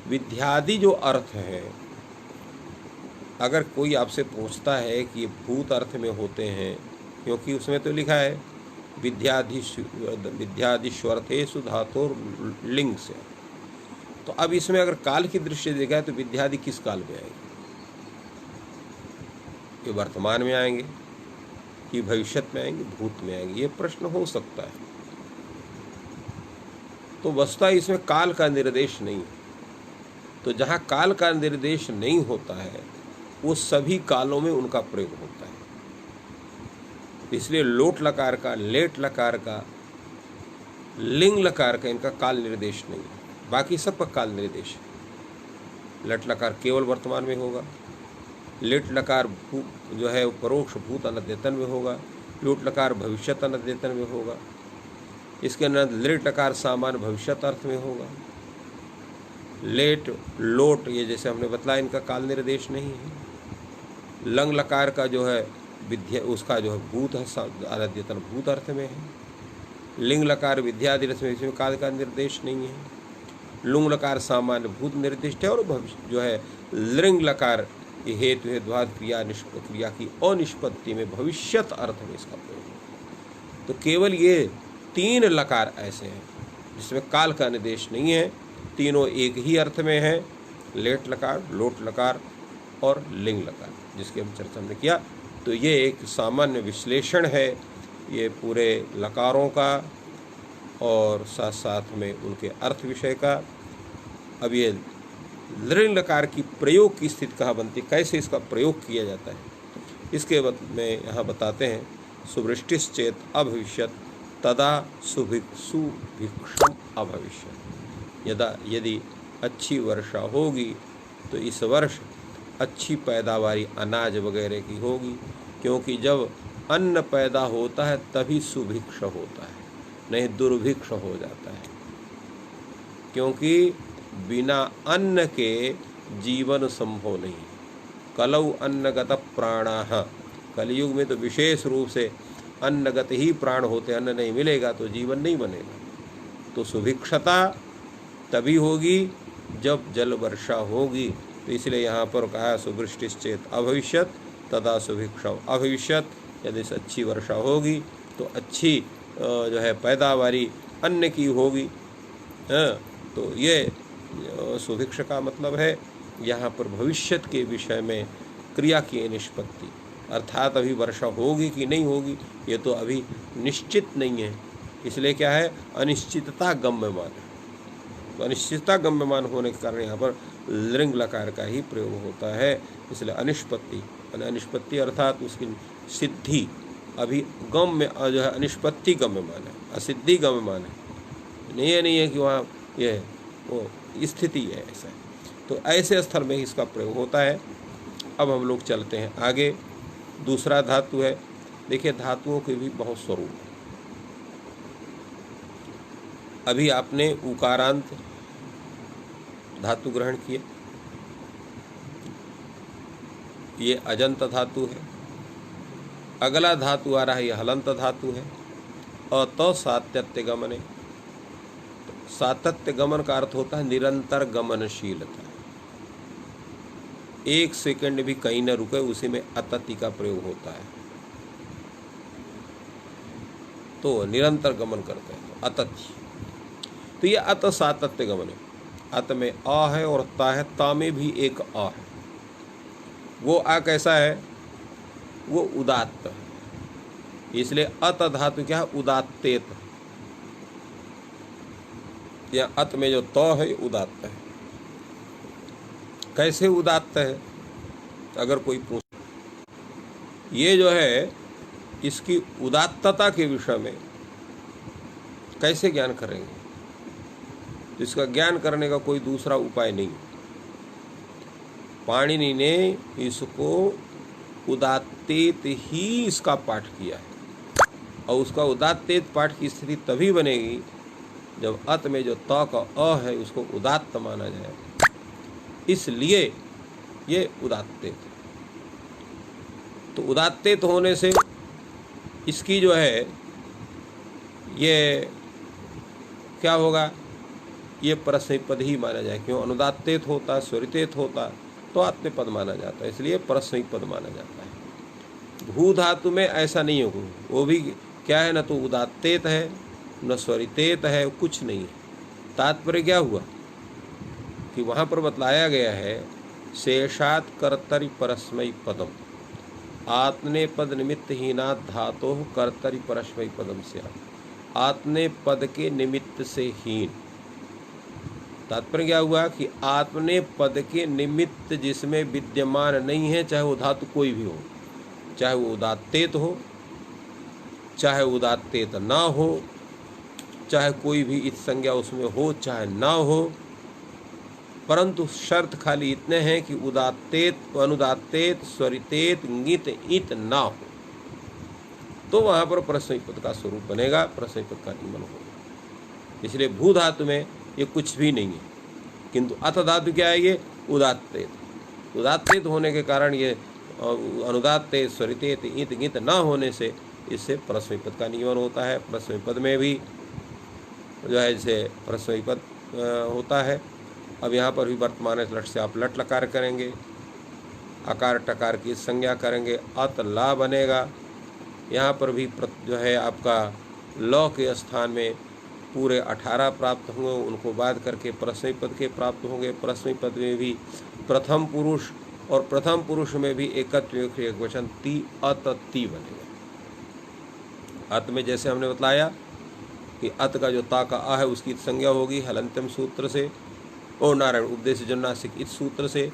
विद्यादि जो अर्थ है, अगर कोई आपसे पूछता है कि ये भूत अर्थ में होते हैं, क्योंकि उसमें तो लिखा है विद्यादिश्वर्थेषु धातुर लिंग से, तो अब इसमें अगर काल की दृष्टि देखा है तो विद्यादि किस काल में आएंगे? ये वर्तमान में आएंगे कि भविष्यत में आएंगे, भूत में आएंगे? ये प्रश्न हो सकता है। तो वस्तुतः इसमें काल का निर्देश नहीं है। तो जहाँ काल का निर्देश नहीं होता है वो सभी कालों में उनका प्रयोग होता है। इसलिए लोट लकार का, लेट लकार का, लिंग लकार का इनका काल निर्देश नहीं है, बाकी सबका काल निर्देश है। लट लकार केवल वर्तमान में होगा, लेट लकार जो है परोक्ष भूत अनद्यतन में होगा, लोट लकार भविष्यत अनद्यतन में होगा, इसके अंदर लेट लकार सामान्य भविष्यत अर्थ में होगा। लेट लोट ये जैसे हमने बतलाया इनका काल निर्देश नहीं है। लंग लकार का जो है विद्या, उसका जो है भूत है अनद्यतन भूत अर्थ में है। लिंग लकार विद्यादि अर्थ में, इसमें काल का निर्देश नहीं है। लुंग लकार सामान्य भूत निर्दिष्ट है, और भविष्य जो है लिंग लकार ये हेतु है द्वाद क्रिया की अनिष्पत्ति में भविष्यत अर्थ में इसका प्रयोग है। तो केवल ये 3 लकार ऐसे हैं जिसमें काल का निर्देश नहीं है, तीनों एक ही अर्थ में है, लेट लकार, लोट लकार और लिंग लकार, जिसकी हम चर्चा हमने किया। तो ये एक सामान्य विश्लेषण है ये पूरे लकारों का और साथ साथ में उनके अर्थ विषय का। अब ये लिंग लकार की प्रयोग की स्थिति कहाँ बनती, कैसे इसका प्रयोग किया जाता है, इसके में यहाँ बताते हैं। सुवृष्टिश्चेत अभविष्यत तदा सुभिक्षम अभविष्यत। यदि अच्छी वर्षा होगी तो इस वर्ष अच्छी पैदावारी अनाज वगैरह की होगी, क्योंकि जब अन्न पैदा होता है तभी सुभिक्ष होता है, नहीं दुर्भिक्ष हो जाता है। क्योंकि बिना अन्न के जीवन संभव नहीं। कलौ अन्नगत प्राणाः, कलयुग में तो विशेष रूप से अन्नगत ही प्राण होते, अन्न नहीं मिलेगा तो जीवन नहीं बनेगा। तो सुभिक्षता तभी होगी जब जल वर्षा होगी। तो इसलिए यहाँ पर कहा सुवृष्टिश्चेत अभविष्यत तदा सुभिक्षा अभविष्यत, यदि से अच्छी वर्षा होगी तो अच्छी जो है पैदावारी अन्न की होगी। तो ये सुभिक्षा का मतलब है यहाँ पर भविष्यत के विषय में क्रिया की निष्पत्ति, अर्थात अभी वर्षा होगी कि नहीं होगी ये तो अभी निश्चित नहीं है। इसलिए क्या है, अनिश्चितता गम्यमान है। तो अनिश्चितता गम्यमान होने के कारण यहाँ पर लिंग लकार का ही प्रयोग होता है। इसलिए अनिष्पत्ति, अनिष्पत्ति अर्थात उसकी सिद्धि अभी गम्य जो है, अनिष्पत्ति गम्यमान है, असिद्धि गम्यमान है। नहीं है कि वहाँ ये वो स्थिति है ऐसा। तो ऐसे स्थल में इसका प्रयोग होता है। अब हम लोग चलते हैं आगे। दूसरा धातु है, देखिए धातुओं के भी बहुत स्वरूप है। अभी आपने उकारांत धातु ग्रहण किए, ये अजंत धातु है। अगला धातु आ रहा है, ये हलंत धातु है। अत सातत्य गमने, सातत्य गमन का अर्थ होता है निरंतर गमनशीलता, एक सेकंड भी कहीं न रुके, उसी में अतति का प्रयोग होता है। तो निरंतर गमन करते हैं अतति। तो ये अत सातत्य गमन है। अत में आ है और ता है, ता में भी एक आ है। वो आ कैसा है, वो उदात्त है। इसलिए अत धातु क्या है, उदात्तेत। या अत में जो त है उदात्त है। कैसे उदात्त है, अगर कोई पूछ, ये जो है इसकी उदात्तता के विषय में कैसे ज्ञान करेंगे, इसका ज्ञान करने का कोई दूसरा उपाय नहीं। पाणिनि ने इसको उदात्तेत ही इसका पाठ किया है, और उसका उदात्तेत पाठ की स्थिति तभी बनेगी जब अत में जो त का अ है उसको उदात्त माना जाए। इसलिए ये उदात्तेत। तो उदात्तेत होने से इसकी जो है ये क्या होगा, ये परस्मैपद ही माना जाए। क्यों, अनुदात्तेत होता, स्वरितेत होता तो आत्मपद माना जाता है, इसलिए परस्मैपद माना जाता है। भू धातु में ऐसा नहीं होगा, वो भी क्या है, न तो उदात्तेत है न स्वरितेत है, कुछ नहीं है। तात्पर्य क्या हुआ कि वहाँ पर बतलाया गया है शेषात कर्तरि परस्मै पदम आत्ने पद निमित्त हीना धातो कर्तरि परस्मै पदम से, आत्ने पद के निमित्त से हीन। तात्पर्य क्या हुआ कि आत्मने पद के निमित्त जिसमें विद्यमान नहीं है, चाहे वो धातु कोई भी हो, चाहे वो उदात्तेत हो, चाहे उदात्तेत ना हो, चाहे कोई भी इत संज्ञा उसमें हो चाहे ना हो, परंतु शर्त खाली इतने हैं कि उदात्तेत, अनुदात्तेत, स्वरितेत, ङित, इत ना हो, तो वहाँ पर परस्मैपद का स्वरूप बनेगा, परस्मैपद का नियमन होगा। इसलिए भू धातु में ये कुछ भी नहीं है। किंतु अथ धातु क्या है, ये उदात्तेत। उदात्तेत होने के कारण ये अनुदात्तेत, स्वरितेत, ईत, ङित ना होने से इससे परस्मैपद का नियमन होता है। परस्मैपद में भी जो है जैसे परस्मैपद होता है। अब यहाँ पर भी वर्तमान लट से आप लट लकार करेंगे, आकार टकार की संज्ञा करेंगे, अत ला बनेगा। यहाँ पर भी जो है आपका लौ के स्थान में पूरे 18 प्राप्त होंगे, उनको बाध करके परस्मैपद के प्राप्त होंगे। परस्मैपद में भी प्रथम पुरुष, और प्रथम पुरुष में भी एकत्व एक वचन ती, अत ती बनेगा। अत में जैसे हमने बतलाया कि अत का जो ता का आ है उसकी संज्ञा होगी हलंत्यम सूत्र से, और नारायण उपदेश जन्नासिक इस सूत्र से।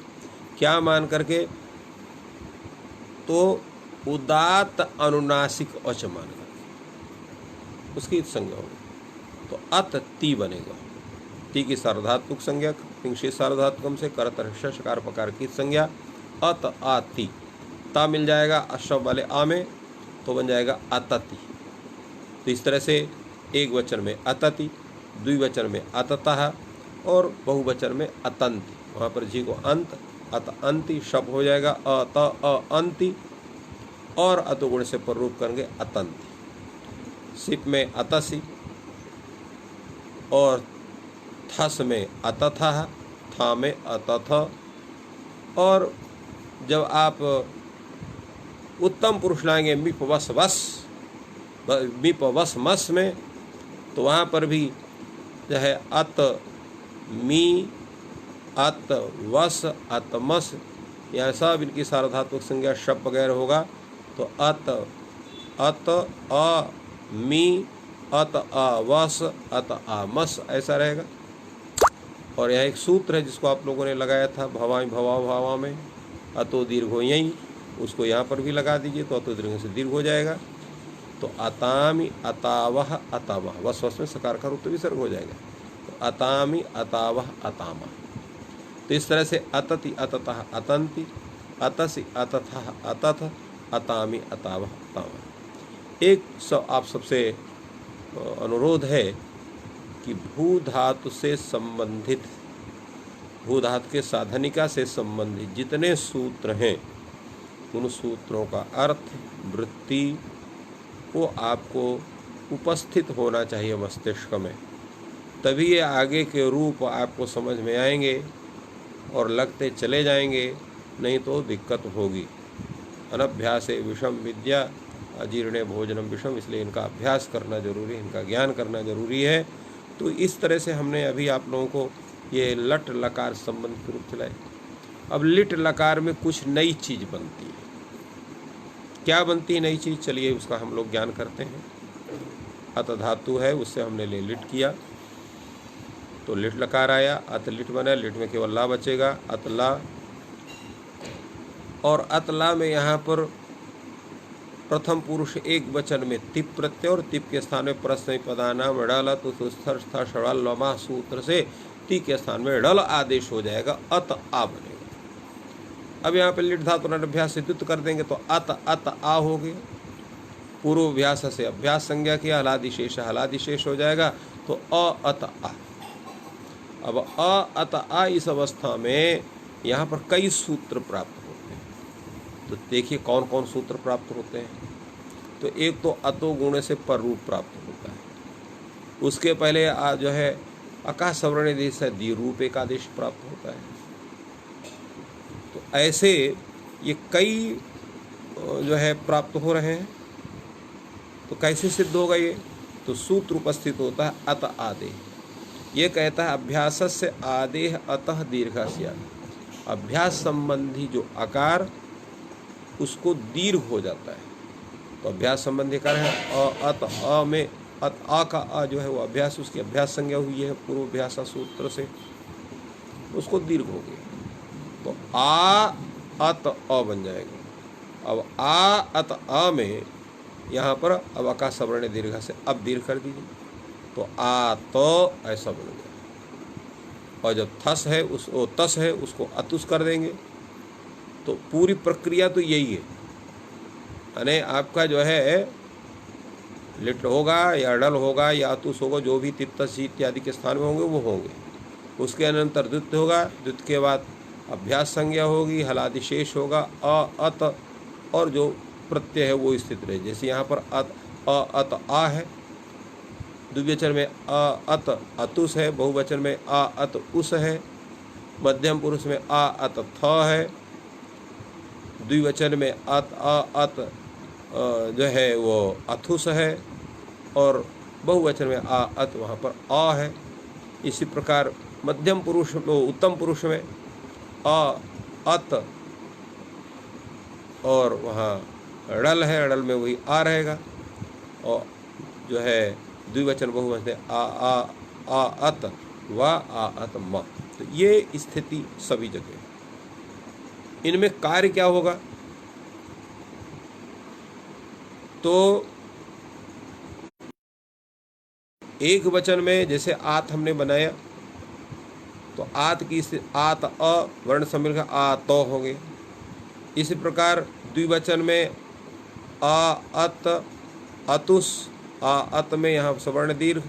क्या मान करके, तो उदात अनुनासिक अच मान करके उसकी संज्ञा होगी, तो अत ती बनेगा। ती की सार्वधातुक संज्ञा, तिंशी सार्वधातुकम से करतर शकार पकार की संज्ञा अत आति। ता मिल जाएगा अशब वाले आ में, तो बन जाएगा अतति। तो इस तरह से एक वचन में अतति, द्विवचन में अततः, और बहुवचन में अतंति, वहाँ पर जी को अंत, अत अंति शप हो जाएगा, अत अंति, और अतुगुण से प्ररूप करेंगे अतंति। सिप में अतसी, और थस में अतथः, था में अतथ। और जब आप उत्तम पुरुष लाएंगे मिप वस वस, मिप वस मस में, तो वहाँ पर भी जो है अत मी, अत वस, अतमस, यह सब इनकी सार्वधातुक संज्ञा शप वगैरह होगा। तो अत अ मी, अत आ वस, अत आ मस, ऐसा रहेगा। और यह एक सूत्र है जिसको आप लोगों ने लगाया था भवाई भवा भावा में, अतो दीर्घो यहीं, उसको यहाँ पर भी लगा दीजिए तो अतो दीर्घ से दीर्घ हो जाएगा। तो अतामि अतावह अतावह, वस वस में सकार का रूप तो विसर्ग हो जाएगा। तो अतामि अतावह अतामा। तो इस तरह से अतति अततः अतंति, अतसि अतथः अतथ, अतामि अतावह अतामा। एक आप सबसे अनुरोध है कि भू धातु से संबंधित, भू धातु के साधनिका से संबंधित जितने सूत्र हैं उन सूत्रों का अर्थ, वृत्ति वो आपको उपस्थित होना चाहिए मस्तिष्क में, तभी ये आगे के रूप आपको समझ में आएंगे और लगते चले जाएंगे, नहीं तो दिक्कत होगी। अनभ्यासे विषम विद्या, अजीर्णे भोजनम विषम, इसलिए इनका अभ्यास करना जरूरी है, इनका ज्ञान करना जरूरी है। तो इस तरह से हमने अभी आप लोगों को ये लट लकार संबंध के रूप चलाए। अब लिट लकार में कुछ नई चीज़ बनती है। क्या बनती है नई चीज़, चलिए उसका हम लोग ज्ञान करते हैं। अत धातु है, उससे हमने ले लिट किया तो लिट लकार आया, अत लिट बना, लिट में केवल ला बचेगा, अतला। और अतला में यहाँ पर प्रथम पुरुष एक वचन में तिप प्रत्यय, और तिप के स्थान में प्रश्न पदानाम ड़ल तुस्थस्थ षड़ल लमा सूत्र से ती के स्थान में ड़ल आदेश हो जाएगा, अत आ बनेगा। अब यहाँ पे लिट धातु अभ्यास से द्युत कर देंगे तो अत आ हो गया। पूर्व अभ्यास से अभ्यास संज्ञा किया, हलादिशेष हो जाएगा तो अत आ। अब अत आ इस अवस्था में यहाँ पर कई सूत्र प्राप्त होते हैं। तो देखिए कौन कौन सूत्र प्राप्त होते हैं। तो एक तो अतो गुण से पर रूप प्राप्त होता है, उसके पहले जो है अका सवर्ण देश से दी रूप एक आदेश प्राप्त होता है। तो ऐसे ये कई जो है प्राप्त हो रहे हैं। तो कैसे सिद्ध होगा ये, तो सूत्र उपस्थित होता है अत आदेह। ये कहता है अभ्यास से आदेह अतः दीर्घस्य, अभ्यास संबंधी जो आकार उसको दीर्घ हो जाता है। तो अभ्यास संबंधी आकार है अत अ में अत आ का आ जो है वो अभ्यास, उसकी अभ्यास संज्ञा हुई है पूर्व अभ्यास सूत्र से, उसको दीर्घ हो गया तो आ अत अ बन जाएगा। अब आ अत अ में यहाँ पर अब अका सवर्ण दीर्घ से अब दीर्घ कर दीजिए तो आ तो ऐसा बन गया। और जब थस है तस है उसको अतुस कर देंगे। तो पूरी प्रक्रिया तो यही है, यानी आपका जो है लिट होगा या डल होगा या अतुस होगा, जो भी तिप्तस इत्यादि के स्थान में होंगे वो होंगे। उसके अनंतर द्वितीय होगा, द्वितीय के बाद अभ्यास संज्ञा होगी, हलादिशेष होगा, अत और जो प्रत्यय है वो स्थित रहे। जैसे यहाँ पर अत आ है, द्विवचन में अत अतुस है, बहुवचन में अत उस है, मध्यम पुरुष में अत थ है, द्विवचन में अत जो है वो अथुस है, और बहुवचन में अत वहाँ पर आ है। इसी प्रकार मध्यम पुरुष उत्तम पुरुष में अत और वहाँ ड़ल है, ड़ल में वही आ रहेगा, और जो है द्विवचन बहुवचन आ अत व आ अत म। तो ये स्थिति सभी जगह। इनमें कार्य क्या होगा, तो एक वचन में जैसे आत हमने बनाया तो आत की आत अ वर्ण सम्मिल का आ तो हो गए। इसी प्रकार द्विवचन में अत अतुस, अत में यहाँ सवर्ण दीर्घ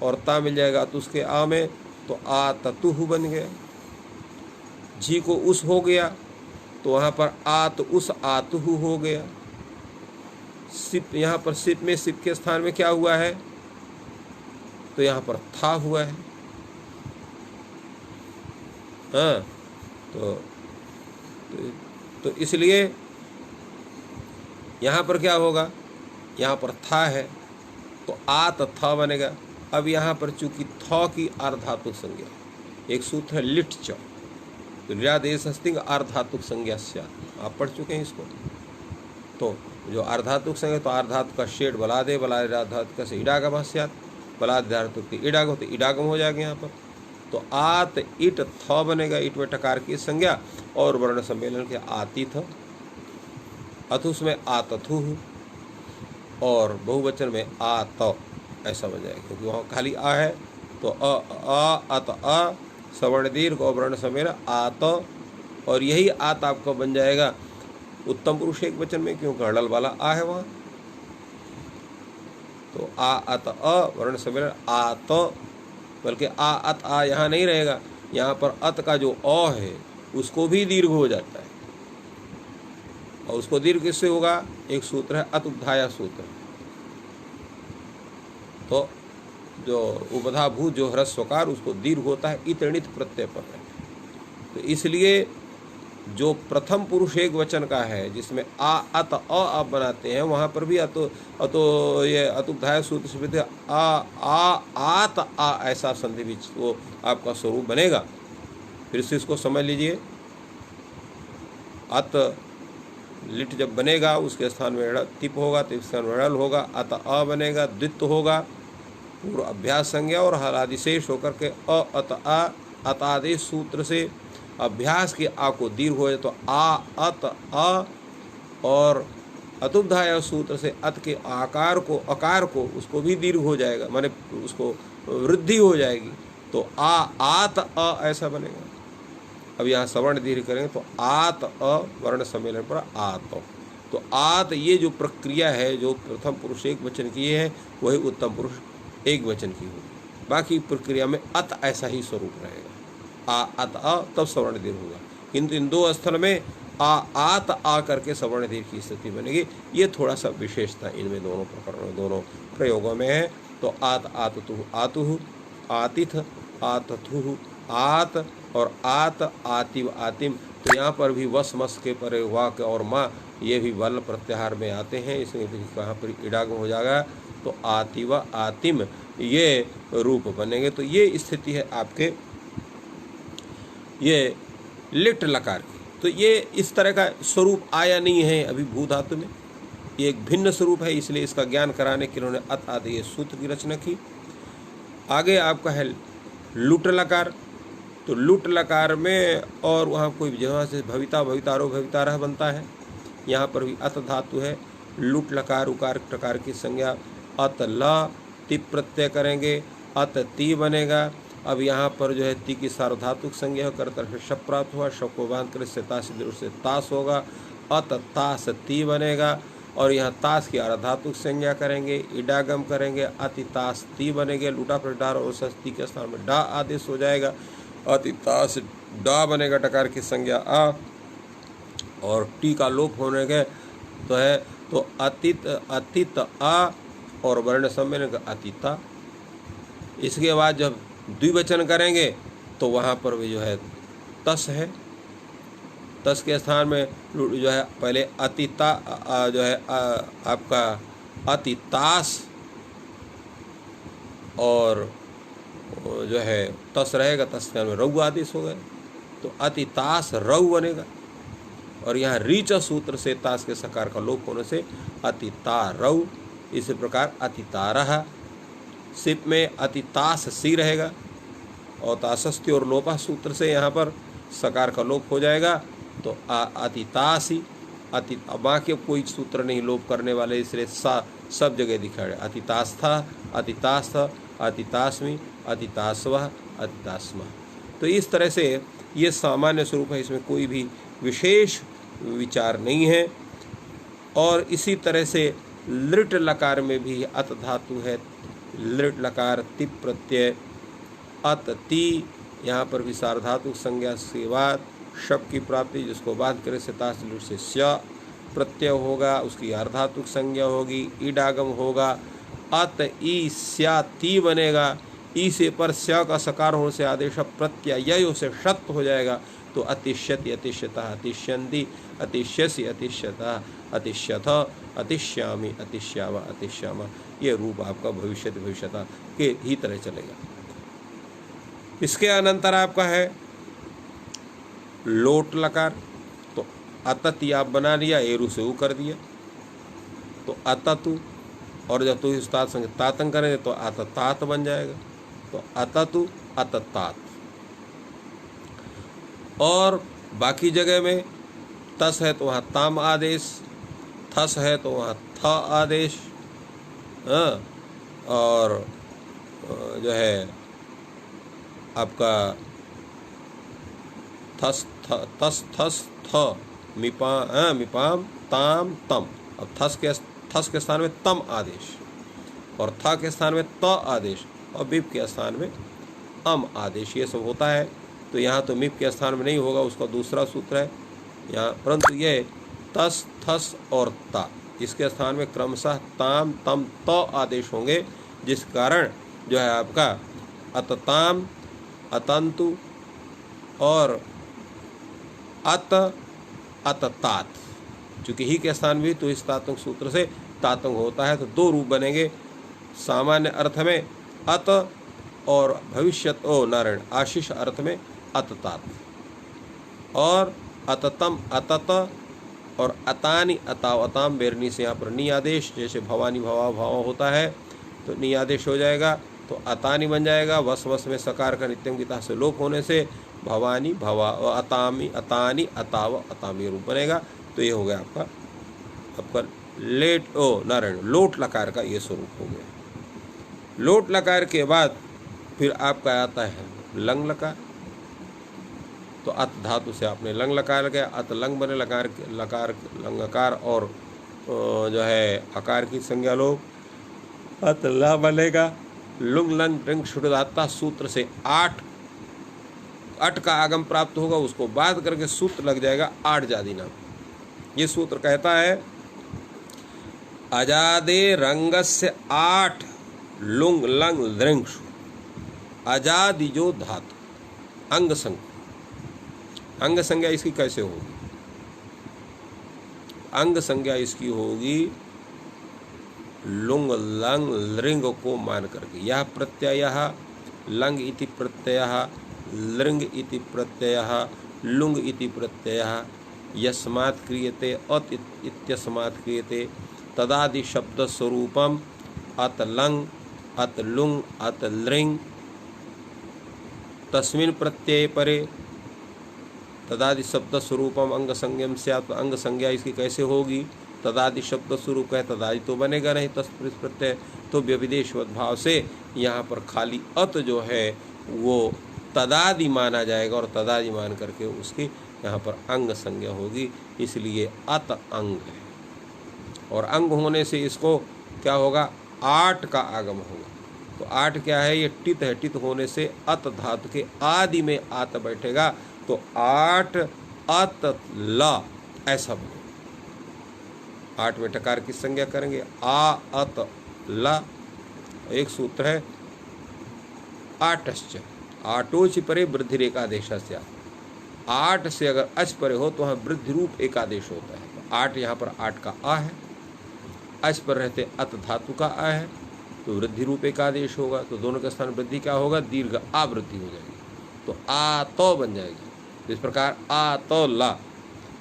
और ता मिल जाएगा अतुस के आ में। तो आ ततुह बन गया। जी को उस हो गया तो वहाँ पर आ तो उस आतुह हो गया। सिप, यहाँ पर सिप में सिप के स्थान में क्या हुआ है, तो यहाँ पर था हुआ है। हाँ, तो इसलिए यहाँ पर क्या होगा, यहाँ पर था है तो आ तो था बनेगा। अब यहाँ पर चूंकि थ की अर्धातुक संज्ञा, एक सूत्र है लिट च, तो ल्यादेशस्तिंग अर्धातुक संज्ञा स्यात्, आप पढ़ चुके हैं इसको। तो जो अर्धातुक संज्ञा, तो अर्धातुक का शेड बलादे, बलादे अर्धातुक से इडागम स्यात्, बलादे अर्धातुक के इडागम, तो इडागम हो जाएगा यहाँ पर। तो आत इट थ बनेगा, इट में टकार की संज्ञा और वर्ण सम्मेलन के आती थ, अथुस में आतथु और बहुवचन में आत, ऐसा बन जाएगा क्योंकि वहाँ खाली आ है। तो अत अ सवर्ण दीर्घ और वर्ण सम्मेलन आत, और यही आत आपका बन जाएगा उत्तम पुरुष एक वचन में, क्यों कर्णल वाला आ है वहाँ। तो आ अत अ वर्ण सम्मेलन आत, बल्कि आ अत आ यहाँ नहीं रहेगा, यहाँ पर अत का जो अ है उसको भी दीर्घ हो जाता है, और उसको दीर्घ किससे होगा, एक सूत्र है अतुब्धाया सूत्र। तो जो उपधाभूत जो ह्रस्वकार उसको दीर्घ होता है इतणित प्रत्यय पर है। तो इसलिए जो प्रथम पुरुष एक वचन का है जिसमें आ अत अ आप बनाते हैं, वहाँ पर भी ये अतुब्धाया सूत्र से आ आत आ ऐसा संधि भी वो आपका स्वरूप बनेगा। फिर से इसको समझ लीजिए, अत लिट जब बनेगा उसके स्थान में तिप होगा, तिप स्थान में ड़ल होगा, अत अ बनेगा, द्वित्व होगा, पूर्व अभ्यास संज्ञा और हलादिशेष होकर के अ अत आ, अतादेश सूत्र से अभ्यास के आ को दीर्घ हो जाए तो आ अत अ, और अतुब्धाया सूत्र से अत के आकार को अकार को उसको भी दीर्घ हो जाएगा, माने उसको वृद्धि हो जाएगी, तो आ आत अ ऐसा बनेगा। अब यहाँ सवर्ण दीर्घ करेंगे तो आत अ वर्ण सम्मेलन पर आत, तो आत ये जो प्रक्रिया है जो प्रथम पुरुष एक वचन की है वही उत्तम पुरुष एक वचन की होगी। बाकी प्रक्रिया में अत ऐसा ही स्वरूप रहेगा, आ अत अ तब सवर्ण दीर्घ होगा, किंतु इन दो स्थल में आ आत आ करके सवर्ण दीर्घ की स्थिति बनेगी। ये थोड़ा सा विशेषता इनमें दोनों प्रकरणों दोनों प्रयोगों में है। तो आत आततु आतुः, आतिथ आतथुः आत, और आत आतिव आतिम। तो यहाँ पर भी वस मस के परे वाक और माँ ये भी वल प्रत्याहार में आते हैं, इसमें भी कहाँ पर इडागम हो जाएगा, तो आतिव आतिम ये रूप बनेंगे। तो ये स्थिति है आपके ये लिट लकार की। तो ये इस तरह का स्वरूप आया नहीं है अभी भू धातु में, ये एक भिन्न स्वरूप है, इसलिए इसका ज्ञान कराने के लिए उन्होंने अत आदि ये सूत्र की रचना की। आगे आपका है लुट लकार। तो लुट लकार में और वहाँ कोई जहाँ से भविता भवितारो भवितारह बनता है, यहाँ पर भी अत धातु है। लुट लकार उकार टकार की संज्ञा अत ल तिप प्रत्यय करेंगे, अत ती बनेगा। अब यहाँ पर जो है ती की सार्वधातुक संज्ञा करतर से शप प्राप्त हुआ, शप को बांध कर से तास होगा, अत तास ती बनेगा। और यहाँ तास की अर्धातुक संज्ञा करेंगे, इडागम करेंगे, अति तास ती बनेंगे, लूटा पर डार और सस्ती के स्थान में डा आदेश हो जाएगा, अति तास डा बनेगा, टकार की संज्ञा आ और टी का लोप होने के तो है तो अतित अतित आ और वर्ण सम्मेलन का अतिता। इसके बाद जब द्विवचन करेंगे तो वहाँ पर भी जो है तस है, तस के स्थान में जो है पहले अतिता जो है आपका अतितास और जो है तस रहेगा, तस के में रऊ आदेश हो गए तो अतितास रऊ बनेगा। और यहाँ रीच सूत्र से तास के सकार का लोप होने से अतितारऊ। इसी प्रकार अतितारह, सिप में अतितास सी रहेगा और तासस्ति और लोपा सूत्र से यहाँ पर सकार का लोप हो जाएगा तो अतितासी अति। बाकी कोई सूत्र नहीं लोप करने वाले, इसलिए सा सब जगह दिखा रहे, अतितास्था अतितास्थ अतितास्मी अतितास्वः अतितास्मा। तो इस तरह से ये सामान्य स्वरूप है, इसमें कोई भी विशेष विचार नहीं है। और इसी तरह से लृट लकार में भी अत धातु है, लृट लकार तिप प्रत्यय अतति, यहाँ पर भी सार्वधातुक संज्ञा के बाद शब्द की प्राप्ति, जिसको बात करे से ताश लुट से स्या प्रत्यय होगा, उसकी अर्धातुक संज्ञा होगी, ईडागम होगा। अत ई स्या ती बनेगा, ई से पर स्या का सकार होने से आदेश प्रत्यय से शत हो जाएगा, तो अतिष्यति अतिष्यता अतिष्यन्ति अतिष्यसि अतिष्यता अतिष्यथ अतिष्यामि अतिष्यावा अतिष्यामा, ये रूप आपका भविष्यति भविष्यता के ही तरह चलेगा। इसके अनंतर आपका है लोट लकार, तो अतति आप बना लिया, एरू से ऊ कर दिया, तो अततु, और जब तू इस तात संग तातंग करेंगे तो अततात बन जाएगा, तो अततु अततात। और बाकी जगह में तस है तो वहाँ ताम आदेश, थस है तो वहाँ थ आदेश, और जो है आपका थस थस थ मिपाम ताम तम। अब थस के स्थान में तम आदेश, और थ के स्थान में त आदेश, और बिप के स्थान में अम आदेश, ये सब होता है। तो यहाँ तो मिप के स्थान में नहीं होगा, उसका दूसरा सूत्र है यहाँ, परंतु ये तस थस और ता, इसके स्थान में क्रमशः ताम तम त आदेश होंगे, जिस कारण जो है आपका अतताम अतंतु और अत अततात, चूँकि ही के स्थान भी तो इस तातुंग सूत्र से तातुंग होता है, तो दो रूप बनेंगे सामान्य अर्थ में अत, और भविष्यत ओ नारायण आशीष अर्थ में अततात, और अततम अतत, और अतानी अताव अताम बेरनी से यहाँ पर नी आदेश, जैसे भवानी भवा भाव होता है तो नी आदेश हो जाएगा, तो अतानी बन जाएगा। वस वस में सकार का नित्यम गीता से लोप होने से भवानी भवा अतामी अतानी अताव अतामी रूप बनेगा। तो ये हो गया आपका लेट ओ नारायण लोट लकार का ये स्वरूप हो गया। लोट लकार के बाद फिर आपका आता है लंग लकार, तो अत धातु से आपने लंग लकार गया, अत लंग बने लकार लंगकार, और जो है आकार की संज्ञा लोग अत ला बनेगा। लुंग लंग रंग शुद्धदाता सूत्र से 8 अट का आगम प्राप्त होगा, उसको बात करके सूत्र लग जाएगा 8 जादी नाम। ये सूत्र कहता है अजादे रंगस्य 8 लुंग लंग लृंग अजादि जो धातु अंग संग, अंग संज्ञा इसकी कैसे होगी? अंग संज्ञा इसकी होगी लुंग लंग लृंग को मान करके। यह प्रत्यय लंग इति प्रत्यय लृंग इति प्रत्यय लुंग इति प्रत्यय यस्मात् क्रियते अत इत्यस्मात् क्रियते तदादि शब्द स्वरूपम अत लंग अत लुंग अत लृंग तस्मिन् प्रत्यय परे तदादि शब्द स्वरूपम अंग संज्ञम से। अंग संज्ञा इसकी कैसे होगी? तदादि शब्द स्वरूप है, तदादि तो बनेगा नहीं, तस्पृश प्रत्यय तो व्यविदेशवत भाव से यहाँ पर खाली अत जो है वो तदादि माना जाएगा, और तदादि मान करके उसकी यहाँ पर अंग संज्ञा होगी, इसलिए अत अंग है। और अंग होने से इसको क्या होगा? 8 का आगम होगा। तो 8 क्या है? ये टित है, टित होने से अत धातु के आदि में आत बैठेगा, तो 8 अत ला ऐसा बनेगा। 8 में टकार की संज्ञा करेंगे आ अत ला। एक सूत्र है आटश्च आटोच परे वृद्धि एकादेश से। 8 से अगर अच परे हो तो वहाँ वृद्धि रूप एकादेश होता है। तो 8 यहाँ पर 8 का आ है, अच पर रहते अत धातु का आ है, तो वृद्धि रूप एकादेश होगा। तो दोनों के स्थान वृद्धि क्या होगा? दीर्घ आवृत्ति हो जाएगी, तो आ तो बन जाएगी। इस प्रकार आ तो ला।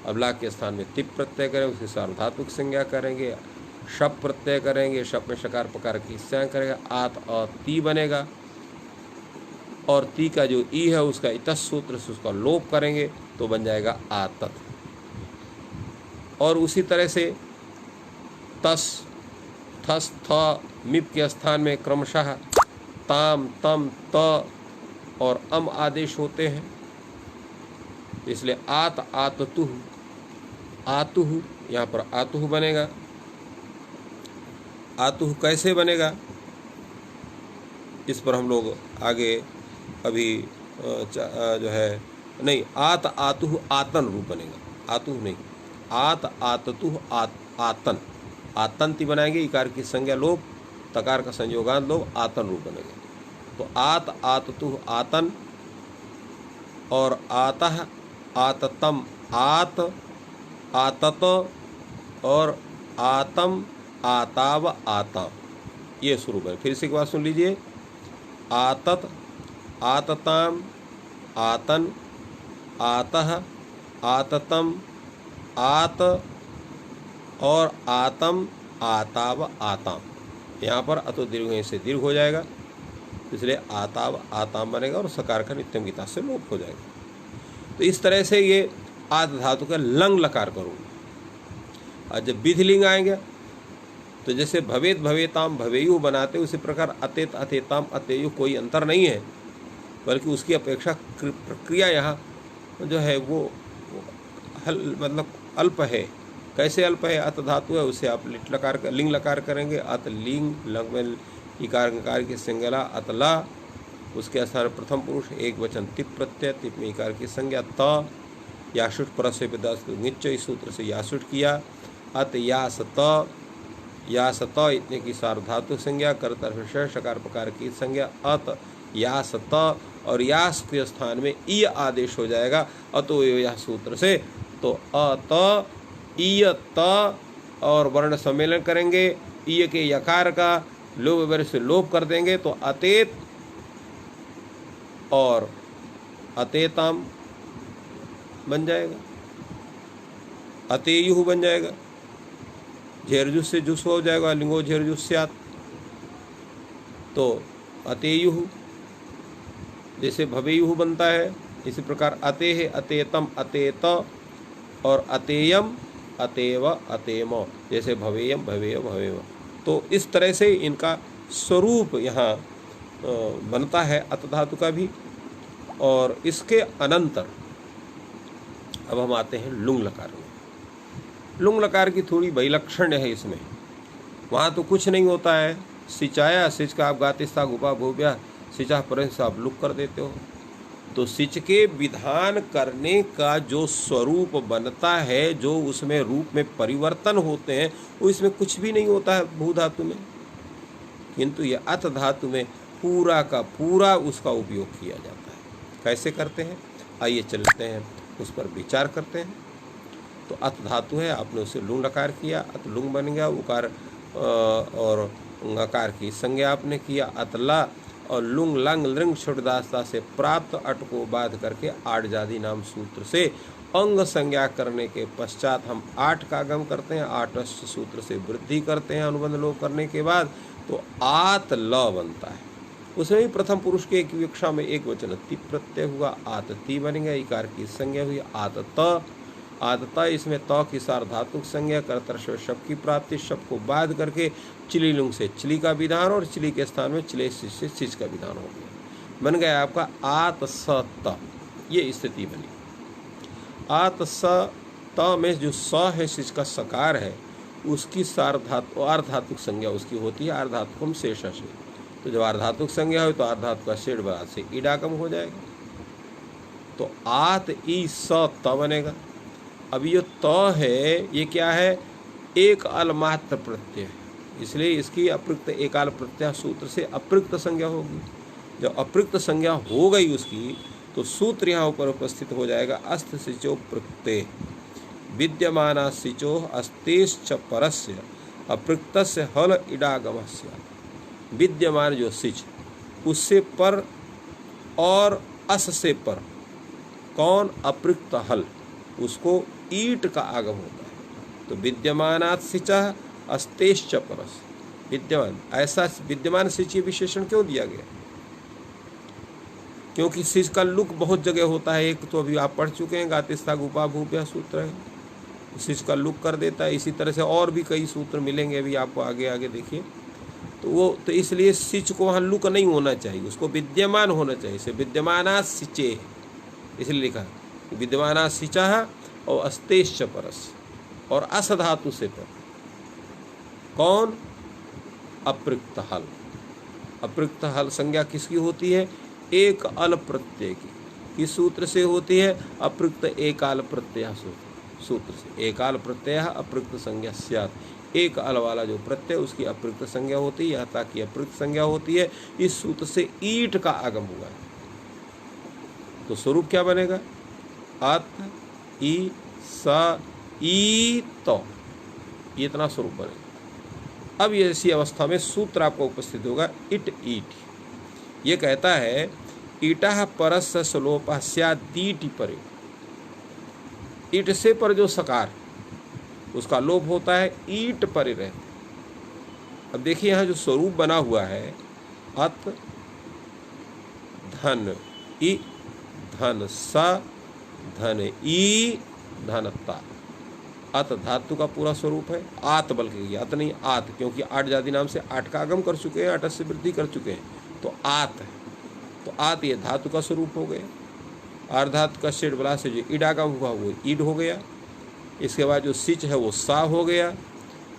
अब ला के स्थान में तिप प्रत्यय करें, उसके सार्वधातुक संज्ञा करेंगे, शप प्रत्यय करेंगे, शप में शकार प्रकार की संज्ञा करेगा, आत और ती बनेगा, और ती का जो ई है उसका इतस सूत्र से उसका लोप करेंगे तो बन जाएगा आतत। और उसी तरह से तस थस थ मिप के स्थान में क्रमशः ताम तम त और अम आदेश होते हैं, इसलिए आत आततुह आतुह, यहाँ पर आतुह बनेगा। आतुह कैसे बनेगा इस पर हम लोग आगे अभी जो है नहीं, आत आतुह आतन रूप बनेगा, आतुह नहीं, आत आततुह आतन, आतंति बनाएंगे, इकार की संज्ञा लोप, तकार का संयोगांत लोप, आतन रूप बनेगा। तो आत आततुह आतन और आतः आततम, आत आतत और आतम आताव आताम, ये स्वरूप है। फिर से एक बार सुन लीजिए, आतत आतताम आतन आतः आततम आत और आतम आताव आताम। यहाँ पर अतो दीर्घ से दीर्घ हो जाएगा, इसलिए आताव आताम बनेगा और सकार का नित्यम गीता से लोप हो जाएगा। तो इस तरह से ये आद धातु का लंग लकार करूँगा। और जब विधिलिंग आएंगे तो जैसे भवेत भवेताम भवेयु बनाते, उसी प्रकार अतेत अतेताम अतेयु, कोई अंतर नहीं है, बल्कि उसकी अपेक्षा प्रक्रिया यहाँ जो है वो मतलब अल्प है। कैसे अल्प है? अत धातु है, उसे आप लिट लकार लिंग लकार करेंगे, अत लिंग, लंग में इकार की संज्ञा अतला, उसके स्थान प्रथम पुरुष एक वचन तिप प्रत्यय, तिप में इकार की संज्ञा त, यासुट परस्य विदास निच, इस सूत्र से यासुट किया, अत यास त, यास त इतने की सार्वधातु संज्ञा, कर्तव्य शकार प्रकार की संज्ञा अत यास त, और यास के स्थान में ई आदेश हो जाएगा अतो यह सूत्र से। तो अत ईय त और वर्ण सम्मेलन करेंगे, ईय के यकार का लोभ वर्ग से लोप कर देंगे, तो अतेत और अतेताम बन जाएगा, अतेयुः बन जाएगा, झेरजुस से जुस हो जाएगा, लिंगो झेरजुस्यात्, तो अतेयुः जैसे भवेयुः बनता है, इसी प्रकार अते है, अतेतम अतेत और अतेयम अतेव अतेम, जैसे भवेयम भवेय भवेव। तो इस तरह से इनका स्वरूप यहाँ बनता है अत धातु का भी। और इसके अनंतर अब हम आते हैं लुंग लकार में। लुंग लकार की थोड़ी वैलक्षण्य है इसमें, वहाँ तो कुछ नहीं होता है, सिंचाया सिंच का आप गाते सा गुपा भूव्या सिंचा पर से आप लुक कर देते हो। तो सिंच के विधान करने का जो स्वरूप बनता है, जो उसमें रूप में परिवर्तन होते हैं, वो इसमें कुछ भी नहीं होता है भू धातु में, किंतु यह अत धातु में पूरा का पूरा उसका उपयोग किया जाता है। कैसे करते हैं आइए चलते हैं, उस पर विचार करते हैं। तो अत धातु है, आपने उसे लुंग लकार किया, अत लुंग बन गया, उकार और अकार की संज्ञा आपने किया अतला, और लुंग लंग लिंग छुटदास्ता से प्राप्त अट को बाध करके आठ जाति नाम सूत्र से अंग संज्ञा करने के पश्चात हम आठ का आगम करते हैं, आठ सूत्र से वृद्धि करते हैं अनुबंध लोप करने के बाद, तो आत ल बनता है। उसमें भी प्रथम पुरुष के एक विवक्षा में एक वचन ति प्रत्यय हुआ, आतती बनेगा, इकार की संज्ञा हुई आतत, आतता इसमें त की सार्वधातुक संज्ञा, कर्तृ शब्द की प्राप्ति, शब्द को बाध करके चिली लुंग से चिली का विधान और चिली के स्थान में चिले से सिच का विधान हो गया, बन गया आपका आत स त, ये स्थिति बनी। आत स त में जो स है सिच का सकार है, उसकी सार्वधातु आर्धातुक संज्ञा उसकी होती है आर्धातुकम शेष से। तो जब आर्धातुक संज्ञा हो तो आर्धातुक का शेष बरात से ईडागम हो जाएगा, तो आत ई स त बनेगा। अब ये त है, ये क्या है? एक अलमात्र प्रत्यय, इसलिए इसकी अप्रयुक्त एकाल प्रत्यय सूत्र से अप्रयुक्त संज्ञा होगी। जब अप्रयुक्त संज्ञा हो गई उसकी, तो सूत्र यहाँ ऊपर उपस्थित हो जाएगा, अस्त सिचो प्रत्यय विद्यमाना सिचो अस्तेश्च परस्य अप्रयुक्तस्य हल इडागमस्य। विद्यमान जो सिच उससे पर और अस से पर, कौन? अप्रयुक्त हल, उसको ईट का आगम होता है। तो विद्यमानात् सिचः अस्तेश्च परस, विद्यमान, ऐसा विद्यमान सिच ये विशेषण क्यों दिया गया? क्योंकि सिच का लुक बहुत जगह होता है। एक तो अभी आप पढ़ चुके हैं, गातिस्था गुपा भूप्या सूत्र है, सिच का लुक कर देता है। इसी तरह से और भी कई सूत्र मिलेंगे अभी आपको आगे आगे देखिए। तो वो तो इसलिए सिच को वहाँ लुक नहीं होना चाहिए, उसको विद्यमान होना चाहिए। इसे विद्यमाना सिचे इसलिए लिखा, विद्यमाना सिचः और अस्तेश्च परस, और अस धातु से पर, कौन? अप्रयुक्त हल। अप्रयुक्त हल संज्ञा किसकी होती है? एक अल प्रत्यय की। किस सूत्र से होती है? अप्रयुक्त एकाल प्रत्यय सूत्र से। एकाल प्रत्यय अप्रयुक्त संज्ञा स्यात्। एक अल वाला जो प्रत्यय उसकी अप्रयुक्त संज्ञा होती है, यहाँ तक की अप्रयुक्त संज्ञा होती है। इस सूत्र से ईट का आगम हुआ है, तो स्वरूप क्या बनेगा? अत ई स ई तो, ये इतना स्वरूप बनेगा। अब ये ऐसी अवस्था में सूत्र आपको उपस्थित होगा इट ईट। ये कहता है ईटा परस्य श्लोपः स्यात् दीटि परे। ईट से पर जो सकार उसका लोप होता है, ईट परे रहते। अब देखिए यहाँ जो स्वरूप बना हुआ है, अत धन ई धन स धन ई धनता। अत धातु का पूरा स्वरूप है। आत बल्कि अत नहीं, आत, क्योंकि आठ जाति नाम से आठ का आगम कर चुके हैं, आठ से वृद्धि कर चुके हैं, तो आत है। तो आत ये धातु का स्वरूप हो गया। अर्धातु का शेड बला से जो ईडागम हुआ वो ईड हो गया। इसके बाद जो सिच है वो सा हो गया।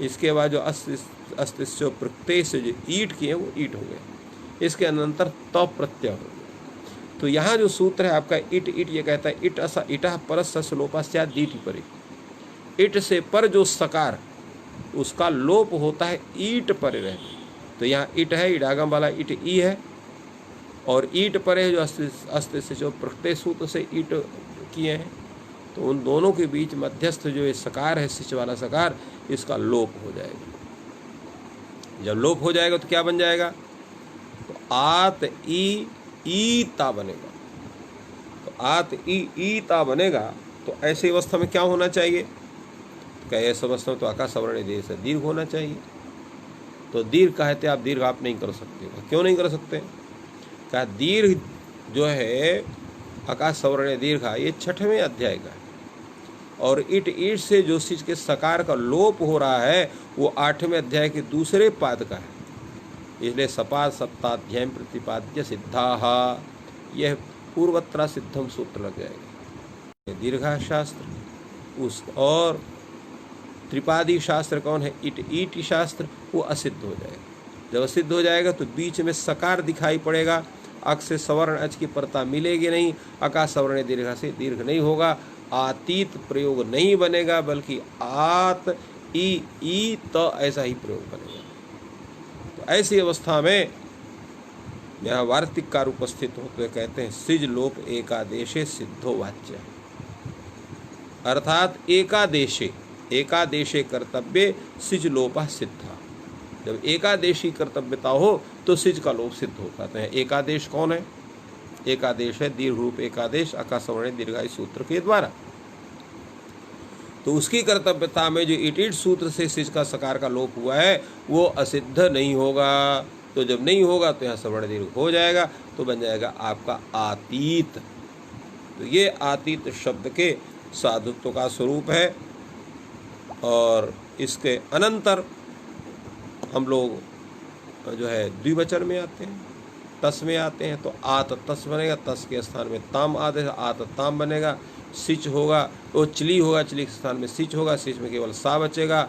इसके बाद जो अस्तित्व प्रत्यय से जो ईट किए वो ईट हो गया। इसके अनंतर त प्रत्यय हो गया। तो यहाँ जो सूत्र है आपका इट इट, ये कहता है इट असा इटा परस्य श्लोपः स्यात् दीटि परे। इट से पर जो सकार उसका लोप होता है, ईट परे रहे। तो यहाँ इट है, इडागम वाला इट ई है, और ईट परे है जो अस्तित्व से जो प्रत्यय सूत्र से ईट किए हैं। तो उन दोनों के बीच मध्यस्थ जो ये सकार है, सिच वाला सकार, इसका लोप हो जाएगा। जब लोप हो जाएगा तो क्या बन जाएगा? तो आत ई ईता बनेगा। तो आत ई ईता बनेगा। तो ऐसी अवस्था में क्या होना चाहिए? क्या ऐसी अवस्था में तो आकाश आवरण दीर्घ से दीर्घ होना चाहिए। तो दीर्घ कहते आप दीर्घ आप नहीं कर सकते। क्यों नहीं कर सकते? क्या दीर्घ जो है आकाश सवर्ण दीर्घ, ये 6वें अध्याय का है, और इट ईट से जो सिच के सकार का लोप हो रहा है वो 8वें अध्याय के दूसरे पाद का है। इसलिए सपाद सप्ताध्याय प्रतिपाद्य सिद्धाः, यह पूर्वत्रा सिद्धम सूत्र लग जाएगा। दीर्घा शास्त्र उस, और त्रिपादी शास्त्र कौन है? इट ईट शास्त्र, वो असिद्ध हो जाएगा। जब असिद्ध हो जाएगा तो बीच में सकार दिखाई पड़ेगा, अक से सवर्ण अच की परता मिलेगी नहीं, अका सवर्ण दीर्घा से दीर्घ नहीं होगा, आतीत प्रयोग नहीं बनेगा, बल्कि आत ई त ऐसा ही प्रयोग बनेगा। तो ऐसी अवस्था में यहाँ वार्तिककार उपस्थित हो तो कहते हैं सिज लोप एकादेशे सिद्धो वाच्य, अर्थात एकादेशे कर्तव्य सिज लोपः सिद्धा। जब एकादेशी कर्तव्यता हो तो सिज का लोप सिद्ध हो पाते हैं। एकादेश कौन है? एकादेश है दीर्घ रूप एकादेश, आकाशवर्ण दीर्घायु सूत्र के द्वारा। तो उसकी कर्तव्यता में जो इट सूत्र से सिज का सकार का लोप हुआ है वो असिद्ध नहीं होगा। तो जब नहीं होगा तो यहाँ सवर्ण दीर्घ हो जाएगा, तो बन जाएगा आपका आतीत। तो ये आतीत शब्द के साधुत्व का स्वरूप है। और इसके अनंतर हम लोग जो है द्विवचन में आते हैं, तस में आते हैं। तो आत तस बनेगा, तस के स्थान में ताम आदेश, आत ताम बनेगा। सिच होगा, वो चिली होगा, चिली के स्थान में सिच होगा, सिच में केवल सा बचेगा,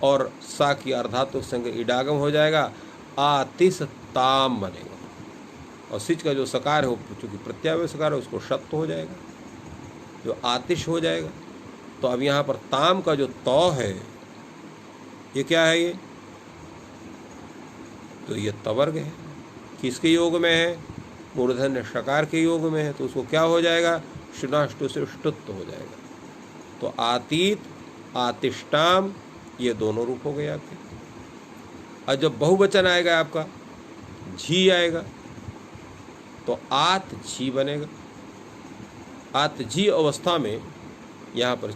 और सा की अर्धातुक संग इडागम हो जाएगा, आतिस ताम बनेगा। और सिच का जो सकार है वो चूँकि प्रत्याव्य सकार है उसको शब्द हो जाएगा, जो आतिश हो जाएगा। तो अब यहाँ पर ताम का जो तौ है ये क्या है? ये तो ये तवर्ग है। किसके योग में है? मूर्धन्य शकार के योग में है, तो उसको क्या हो जाएगा? शुनाष्टु से ष्टुत्व हो जाएगा। तो आतीत आतिष्टाम ये दोनों रूप हो गए आपके। और जब बहुवचन आएगा आपका झी आएगा तो आत झी बनेगा। आत झी अवस्था में यहाँ पर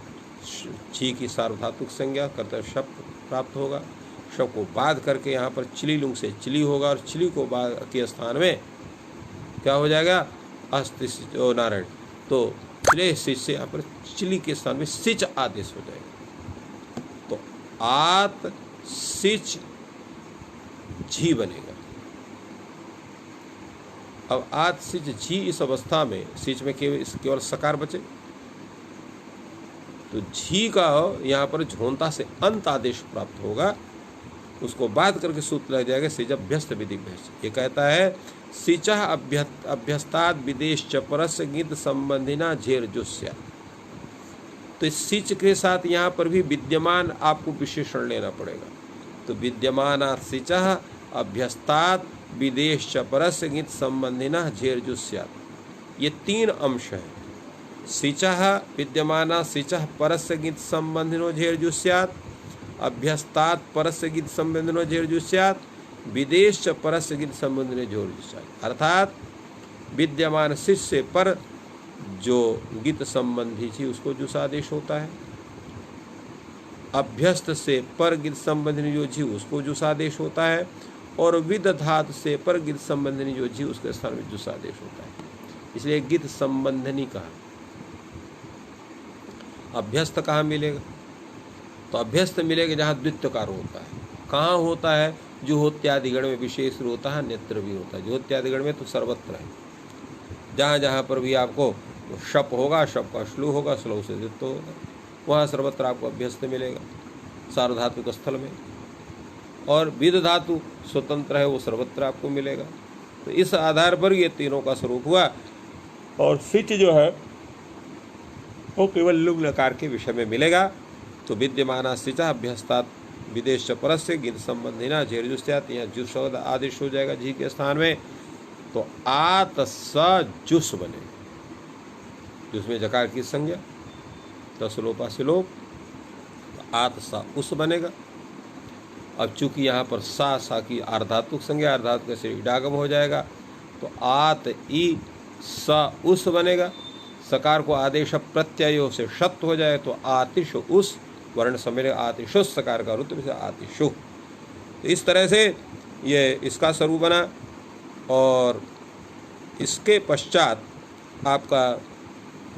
झी की सार्वधातुक संज्ञा कर्तव्य शब्द प्राप्त होगा। शब्द को बाध करके यहाँ पर चिली लुंग से चिली होगा, और चिली को बाध के स्थान में क्या हो जाएगा? अस्ति नारायण, तो चिले सिच से यहाँ पर चिली के स्थान में सिच आदेश हो जाएगा। तो आत सिच झी बनेगा। अब आत सिच झी इस अवस्था में सिच में केवल सकार बचे, तो झी का यहाँ पर झोंता से अंत आदेश प्राप्त होगा। उसको बात करके सूत्र लग जाएगा सिजभ्यस्त विधि भ्यस्त। ये कहता है सिचः अभ्यस्ताद विदेश च परस्य गीत संबंधिना झेर जुस्या। तो इस सिच के साथ यहाँ पर भी विद्यमान आपको विशेषण लेना पड़ेगा। तो विद्यमानात् सिचः अभ्यस्तात् विदेश च परस्य गीत संबंधिना झेर जुस्यात्। ये 3 अंश हैं। सिचः विद्यमानात् सिचः परस्य गीत संबंधिनो झेर जुस्यात्, अभ्यस्तात् परस्य गीत संबंधिनो झेर जुस्यात्, विदेश च परस्य गीत संबंधिनो झेर जुस्यात्। अर्थात विद्यमान सिच से पर जो गीत संबंधी थी उसको जुस आदेश होता है, अभ्यस्त से पर गीत संबंधिनी जो झी उसको जुस आदेश होता है, और विद धातु से पर गीत संबंधिनी जो झी उसके स्थान में जुस आदेश होता है। इसलिए गीत संबंधिनी कहा। अभ्यस्त कहाँ मिलेगा? तो अभ्यस्त मिलेगा जहाँ द्वित्वकार होता है। कहाँ होता है? जुहोत्यादिगण में विशेष होता है, नेत्र भी होता है। जुहोत्यादिगण में तो सर्वत्र है। जहाँ जहाँ पर भी आपको शप होगा, शप का श्लू होगा, श्लू से द्वित्व होगा, वहाँ सर्वत्र आपको अभ्यस्त मिलेगा सार्वधातुक स्थल में। और विद धातु स्वतंत्र है, वो सर्वत्र आपको मिलेगा। तो इस आधार पर ये तीनों का स्वरूप हुआ। और सिच जो है वो केवल लुंग लकार के विषय में मिलेगा। तो विद्यमाना सिचा अभ्यस्तात् विदेश परस्य गीत संबंधिना झेर जुस्यात्, यहाँ जुस शब्द आदेश हो जाएगा झी के स्थान में। तो आत स जुस बनेगा। जिसमें जकार की संज्ञा तसलोपा से लोप, आत सा उस बनेगा। अब चूंकि यहाँ पर सा की अर्धातुक संज्ञा, अर्धातुक से इडागम हो जाएगा, तो आत ई स उस बनेगा। सकार को आदेश प्रत्ययो से शत हो जाए तो आतिश उस वर्ण सम्मेलन आतिशुस सकार का रुत्व से आतिशु। तो इस तरह से ये इसका स्वरूप बना। और इसके पश्चात आपका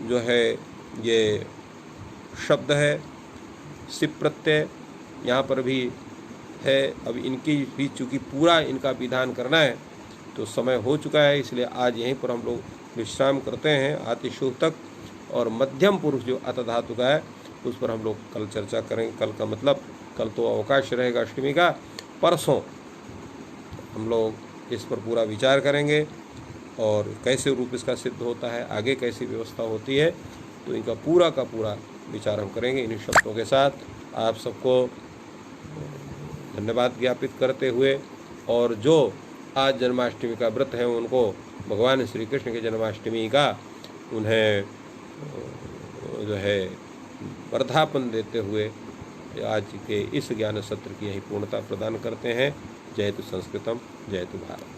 जो है ये शब्द है सिप प्रत्यय, यहाँ पर भी है। अब इनकी भी चूँकि पूरा इनका विधान करना है तो समय हो चुका है, इसलिए आज यहीं पर हम लोग विश्राम करते हैं आतिशु तक। और मध्यम पुरुष जो अत धातु का है उस पर हम लोग कल चर्चा करेंगे। कल का मतलब कल तो अवकाश रहेगा अष्टमी का, परसों हम लोग इस पर पूरा विचार करेंगे और कैसे रूप इसका सिद्ध होता है, आगे कैसी व्यवस्था होती है, तो इनका पूरा का पूरा विचार हम करेंगे। इन्हीं शब्दों के साथ आप सबको धन्यवाद ज्ञापित करते हुए, और जो आज जन्माष्टमी का व्रत है उनको भगवान श्री कृष्ण के जन्माष्टमी का उन्हें जो है वर्धापन देते हुए आज के इस ज्ञान सत्र की यही पूर्णता प्रदान करते हैं। जयतु संस्कृतम, जयतु भारत।